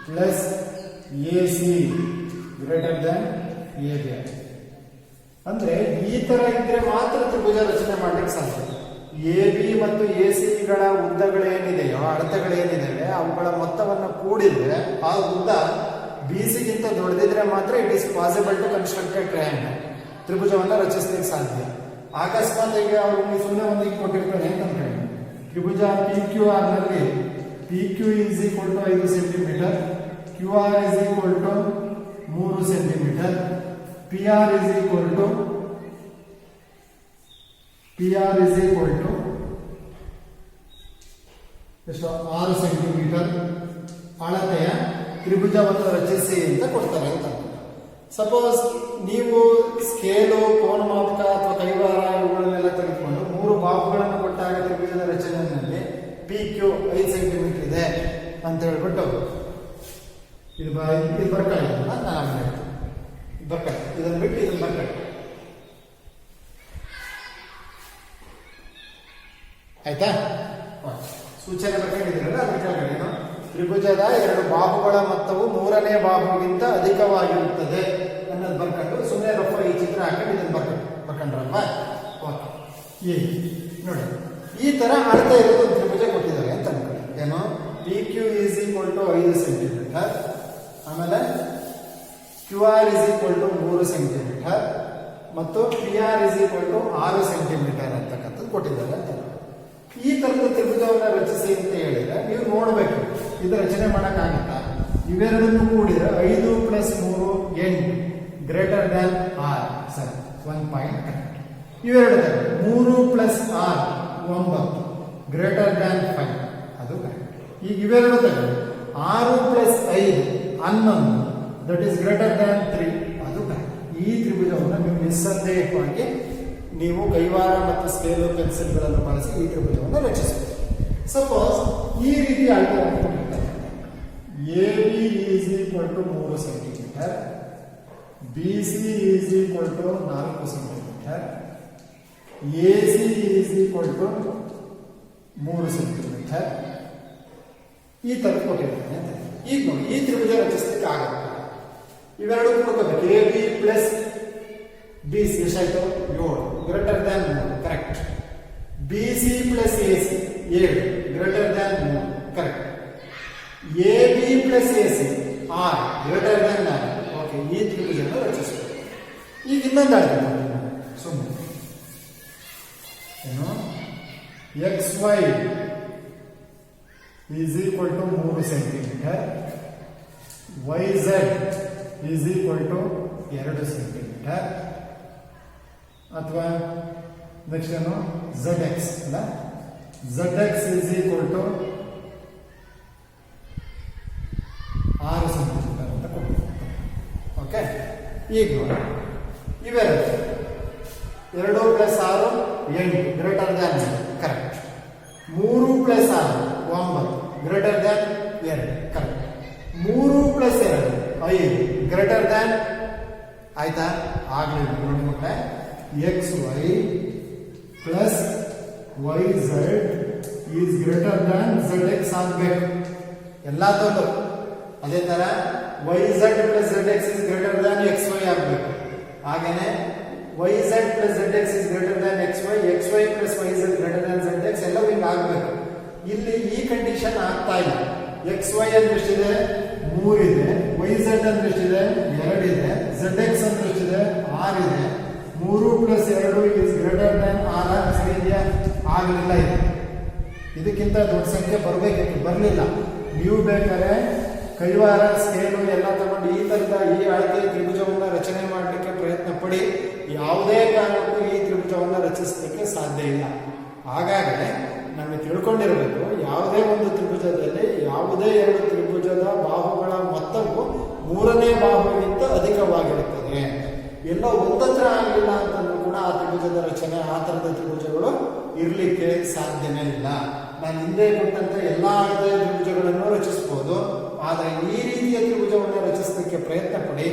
S1: plus AC greater than AB. ಅಂದ್ರೆ ಈ ತರ ಇದ್ರೆ ಮಾತ್ರ ತ್ರಿಭುಜ ರಚನೆ ಮಾಡ್ಲಿಕ್ಕೆ ಸಾಧ್ಯ. AB ಮತ್ತು AC ಗಳ ಉದ್ದಗಳೇನಿದೆಯೋ, ಅಳತೆಗಳೇನಿದೆ ಅವುಗಳ ಮೊತ್ತವನ್ನು ಕೂಡಿದ್ರೆ ಆ ಉದ್ದ BC ಗಿಂತ ದೊಡ್ಡದಿದ್ರೆ ಮಾತ್ರ it is possible to construct a triangle. ತ್ರಿಭುಜವನ್ನ ರಚಿಸಲಿಕ್ಕೆ ಸಾಧ್ಯ. ಅಕಸ್ಮಾತ್ ಈಗ ಅವ್ರು ಸುಮ್ಮನೆ ಒಂದಿಗೆ ಕೊಟ್ಟಿರ್ತಾನೆ ಅಂತ ಅನ್ಕೊಳ್ಳಿ. ತ್ರಿಭುಜ PQR ನಲ್ಲಿ PQ is equal to 5 centimeter, QR is equal to 3 centimeter, PR is equal to 6 centimeter ಅಳತೆಯ ತ್ರಿಭುಜವನ್ನು ರಚಿಸಿ ಅಂತ ಕೊಡ್ತಾರೆ ಅಂತ. ಸಪೋಸ್ ನೀವು ಸ್ಕೇಲು, ಕೋನಮಾಪಕ ಅಥವಾ ಕೈವಾರ ಇವುಗಳನ್ನೆಲ್ಲ ತೆಗೆದುಕೊಂಡು 3 ಬಾಹುಗಳನ್ನು ಕೊಟ್ಟಾಗ ತ್ರಿಭುಜದ ರಚನೆಯಲ್ಲಿ PQ 5 ಸೆಂಟಿಮೀಟರ್ ಇದೆ ಅಂತ ಹೇಳ್ಬಿಟ್ಟು ಇದು ಬರ್ಕೊಳ್ಳಿ. ನಾನು ಬರ್ಕೊಳ್ಳಿ, ಇದನ್ನು ಬಿಟ್ಟು ಇದನ್ನು ಬರ್ಕೊಳ್ಳಿ. ಆಯ್ತಾ? ಸೂಚನೆ ಬರ್ಕೊಂಡಿದ್ದೀರಲ್ಲ, ಅದ್ರ ಕೆಳಗಡೆ ತ್ರಿಭುಜದ 2 ಬಾಹುಗಳ ಮೊತ್ತವು ಮೂರನೇ ಬಾಹುಗಿಂತ ಅಧಿಕವಾಗಿರುತ್ತದೆ ಅನ್ನೋದು ಬರ್ಕೊಂಡು ಸುಮ್ಮನೆ ರಫ ಈ ಚಿತ್ರ ಹಾಕೊಂಡು ಇದನ್ನು ಬರ್ಕೊಂಡ್ರಲ್ವಾ? ಓಕೆ. ನೋಡಿ, ಈ ತರ ಅಳತೆ ಇರೋದು ತ್ರಿಭುಜ ಕೊಟ್ಟಿದ್ದಾರೆ ಅಂತ ಅನ್ಕೊಳ್ಳಿ. ಏನು? PQ is equal to 5 centimetre, ಆಮೇಲೆ QR is equal to 3 centimetre ಮತ್ತು PR is equal to 6 centimetre ಅಂತಕ್ಕಂಥದ್ದು ಕೊಟ್ಟಿದ್ದಾರೆ ಅಂತ. ಈ ತರದ ತ್ರಿಭುಜವನ್ನು ರಚಿಸಿ ಅಂತ ಹೇಳಿದ್ರೆ ನೀವು ನೋಡ್ಬೇಕು ಇದು ರಚನೆ ಮಾಡಕ್ಕಾಗತ್ತಾ? ಇವೆರಡನ್ನು ಕೂಡಿದ್ರೆ 5 + 3 8 ಗ್ರೇಟರ್ ದ್ಯಾನ್ R. ಸರಿ, 1 ಪಾಯಿಂಟ್ ಕರೆಕ್ಟ್. ಇವೆರಡು 3 + 6 9 ಗ್ರೇಟರ್ ದ್ಯಾನ್ 5, ಅದು ಕರೆಕ್ಟ್. ಈಗ ಇವೆರಡು 6 + 5 11 ದಟ್ ಈಸ್ ಗ್ರೇಟರ್ ದ್ಯಾನ್ 3, ಅದು ಕರೆಕ್ಟ್. ಈ ತ್ರಿಭುಜವನ್ನು ನೀವು ನಿಸ್ಸಂದೇಹವಾಗಿ ನೀವು ಕೈವಾರ ಮತ್ತು ಸ್ಕೇಲು ಪೆನ್ಸಿಲ್ಗಳನ್ನು ಬಳಸಿ ಈ ತ್ರಿಭುಜವನ್ನು ರಚಿಸಬಹುದು. ಸಪೋಸ್ ಈ ರೀತಿ ಅಳತೆ AB is equal to 3 centimetre, BC is equal to 4 centimetre, AC is equal to 3 centimetre, ಈ ತರ ಕೊಟ್ಟಿರ್ತಾನೆ ಅಂತ. ಈಗ ನೋಡಿ, ಈ ತ್ರಿಭುಜ ರಚಿಸಲಿಕ್ಕೆ ಆಗುತ್ತೆ. ಇವೆರಡು ಕೊಡ್ಕೋಬೇಕು. AB ಪ್ಲಸ್ BC ಎಷ್ಟಾಯ್ತು? 7 greater than 3, correct. B C plus A C 7 greater than 3 correct. A B plus A C 6 greater than 4 okay. ಈ ತ್ರಿಭುಜವನ್ನು ರಚಿಸಬೇಕು. ಈಗ ಇನ್ನೊಂದು ಆಗಿದೆ ಸುಮ್ಮನೆ ಏನು X Y is equal to 3 centimetre, Y Z is equal to 2 centimetre, ಅಥವಾ next ಏನು ಝೆಡ್ ಎಕ್ಸ್ ಅಲ್ಲ, Z X is equal to 6 centimetre ಅಂತ ಕೊಡ್ತೀವಿ. ಓಕೆ. ಈಗ ನೋಡಿ ಇವೆರಡು 2 + 6 8 greater than correct. 3 + 6 9 greater than 2 correct. 3 + 2 5 greater than ಆಯ್ತಾ? ಆಗ್ಲಿಲ್ಲ ನೋಡಿ ಮಕ್ಕಳೇ. X Y plus Y Z is greater than Z X ಆಗಬೇಕು ಎಲ್ಲ ತೊಂದು. ಅದೇ ತರ Y Z plus Z X is greater than X Y ಆಗಬೇಕು. ಹಾಗೇನೆ Y Z plus Z X is greater than X Y plus Y Z greater than Z X ಎಲ್ಲವೂ ಹಿಂಗೆ ಆಗಬೇಕು. ಇಲ್ಲಿ ಈ ಕಂಡೀಷನ್ ಆಗ್ತಾ ಇಲ್ಲ. ಎಕ್ಸ್ ವೈ ಅಂದ್ರೆ ಎಷ್ಟಿದೆ? 3 ಇದೆ. ವೈ ಝೆಡ್ ಅಂದ್ರೆ ಎಷ್ಟಿದೆ? 2 ಇದೆ. ಝೆಡ್ ಎಕ್ಸ್ ಅಂದ್ರೆ ಎಷ್ಟಿದೆ? 6 ಇದೆ. 3 + 2 ಇಸ್ ಗ್ರೇಟರ್ ದ್ಯಾನ್ 6 ಸರಿ ಇದೆಯಾ? ಆಗಲಿಲ್ಲ. ಇದು ಇದಕ್ಕಿಂತ ದೊಡ್ಡ ಸಂಖ್ಯೆ ಬರಬೇಕಿತ್ತು, ಬರಲಿಲ್ಲ. ನೀವು ಬೇಕಾದ್ರೆ ಕೈವಾರ ಸ್ಕೇಲು ಎಲ್ಲ ತಗೊಂಡು ಈ ತರದ ಈ ಅಳತೆ ತ್ರಿಭುಜವನ್ನು ರಚನೆ ಮಾಡಲಿಕ್ಕೆ ಪ್ರಯತ್ನ ಪಡಿ. ಯಾವುದೇ ಕಾರಣಕ್ಕೂ ಈ ತ್ರಿಭುಜವನ್ನು ರಚಿಸಲಿಕ್ಕೆ ಸಾಧ್ಯ ಇಲ್ಲ. ಹಾಗಾಗಿ ನಮಗೆ ತಿಳ್ಕೊಂಡಿರಬೇಕು, ಯಾವುದೇ ಒಂದು ತ್ರಿಭುಜದಲ್ಲಿ ಯಾವುದೇ 2 ತ್ರಿಭುಜದ ಬಾಹುಗಳ ಮೊತ್ತವು 3ನೇ ಬಾಹುವಿಗಿಂತ ಅಧಿಕವಾಗಿರುತ್ತದೆ. ಎಲ್ಲ ಒಂದತ್ರ ಆಗಲಿಲ್ಲ ಅಂತಂದ್ರೂ ಕೂಡ ಆ ತ್ರಿಭುಜದ ರಚನೆ ಆ ಥರದ ತ್ರಿಭುಜಗಳು ಇರಲಿಕ್ಕೆ ಸಾಧ್ಯನೇ ಇಲ್ಲ. ನಾನು ಹಿಂದೆ ಕೊಟ್ಟಂತೆ ಎಲ್ಲ ಅಳತೆಯ ತ್ರಿಭುಜಗಳನ್ನು ರಚಿಸಬಹುದು, ಆದರೆ ಈ ರೀತಿಯ ತ್ರಿಭುಜವನ್ನು ರಚಿಸಲಿಕ್ಕೆ ಪ್ರಯತ್ನ ಪಡಿ.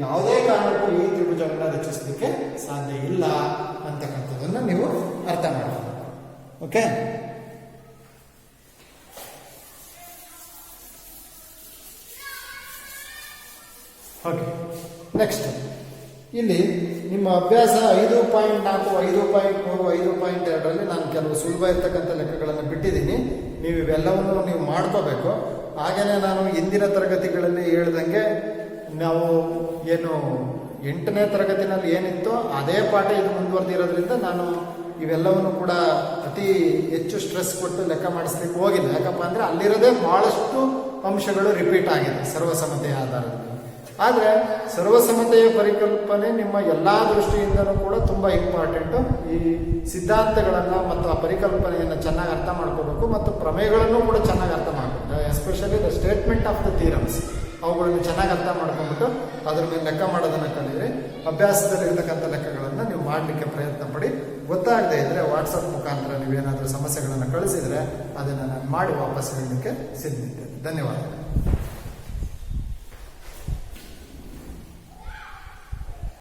S1: ಯಾವುದೇ ಕಾರಣಕ್ಕೂ ಈ ತ್ರಿಭುಜವನ್ನು ರಚಿಸಲಿಕ್ಕೆ ಸಾಧ್ಯ ಇಲ್ಲ ಅಂತಕ್ಕಂಥದ್ದನ್ನು ನೀವು ಅರ್ಥ ಮಾಡಬಹುದು. ಓಕೆ. ಓಕೆ. ನೆಕ್ಸ್ಟ್ ಇಲ್ಲಿ ನಿಮ್ಮ ಅಭ್ಯಾಸ 5.4, 5.3, 5.2ರಲ್ಲಿ ನಾನು ಕೆಲವು ಸುಲಭ ಇರ್ತಕ್ಕಂಥ ಲೆಕ್ಕಗಳನ್ನು ಬಿಟ್ಟಿದ್ದೀನಿ. ನೀವು ಇವೆಲ್ಲವನ್ನು ನೀವು ಮಾಡ್ಕೋಬೇಕು. ಹಾಗೆಯೇ ನಾನು ಹಿಂದಿನ ತರಗತಿಗಳಲ್ಲಿ ಹೇಳ್ದಂಗೆ ನಾವು ಏನು 8ನೇ ತರಗತಿನಲ್ಲಿ ಏನಿತ್ತೋ ಅದೇ ಪಾಠ ಇದು ಮುಂದುವರೆದಿರೋದ್ರಿಂದ ನಾನು ಇವೆಲ್ಲವನ್ನು ಕೂಡ ಅತಿ ಹೆಚ್ಚು ಸ್ಟ್ರೆಸ್ ಕೊಟ್ಟು ಲೆಕ್ಕ ಮಾಡಿಸ್ಲಿಕ್ಕೆ ಹೋಗಿಲ್ಲ. ಯಾಕಪ್ಪ ಅಂದರೆ ಅಲ್ಲಿರೋದೇ ಭಾಳಷ್ಟು ಅಂಶಗಳು ರಿಪೀಟ್ ಆಗಿದೆ ಸರ್ವಸಮ್ಮತೆಯ ಆಧಾರದಲ್ಲಿ. ಆದರೆ ಸರ್ವಸಮ್ಮತೆಯ ಪರಿಕಲ್ಪನೆ ನಿಮ್ಮ ಎಲ್ಲ ದೃಷ್ಟಿಯಿಂದಲೂ ಕೂಡ ತುಂಬ ಇಂಪಾರ್ಟೆಂಟು. ಈ ಸಿದ್ಧಾಂತಗಳನ್ನು ಮತ್ತು ಆ ಪರಿಕಲ್ಪನೆಯನ್ನು ಚೆನ್ನಾಗಿ ಅರ್ಥ ಮಾಡ್ಕೋಬೇಕು ಮತ್ತು ಪ್ರಮೇಯಗಳನ್ನು ಕೂಡ ಚೆನ್ನಾಗಿ ಅರ್ಥ ಮಾಡಬೇಕು. Especially the statement of the theorems ಅವುಗಳನ್ನು ಚೆನ್ನಾಗಿ ಅರ್ಥ ಮಾಡ್ಕೊಂಡ್ಬಿಟ್ಟು ಅದ್ರ ಮೇಲೆ ಲೆಕ್ಕ ಮಾಡೋದನ್ನು ಕಲಿಯಿರಿ. ಅಭ್ಯಾಸದಲ್ಲಿರ್ತಕ್ಕಂಥ ಲೆಕ್ಕಗಳನ್ನು ನೀವು ಮಾಡಲಿಕ್ಕೆ ಪ್ರಯತ್ನ ಪಡಿ. ಗೊತ್ತಾಗದೇ ಇದ್ದರೆ ವಾಟ್ಸಪ್ ಮುಖಾಂತರ ನೀವೇನಾದರೂ ಸಮಸ್ಯೆಗಳನ್ನು ಕಳಿಸಿದರೆ ಅದನ್ನು ನಾನು ಮಾಡಿ ವಾಪಸ್ ಹೇಳಲಿಕ್ಕೆ ಸಿದ್ಧಿದ್ದೇನೆ. ಧನ್ಯವಾದಗಳು.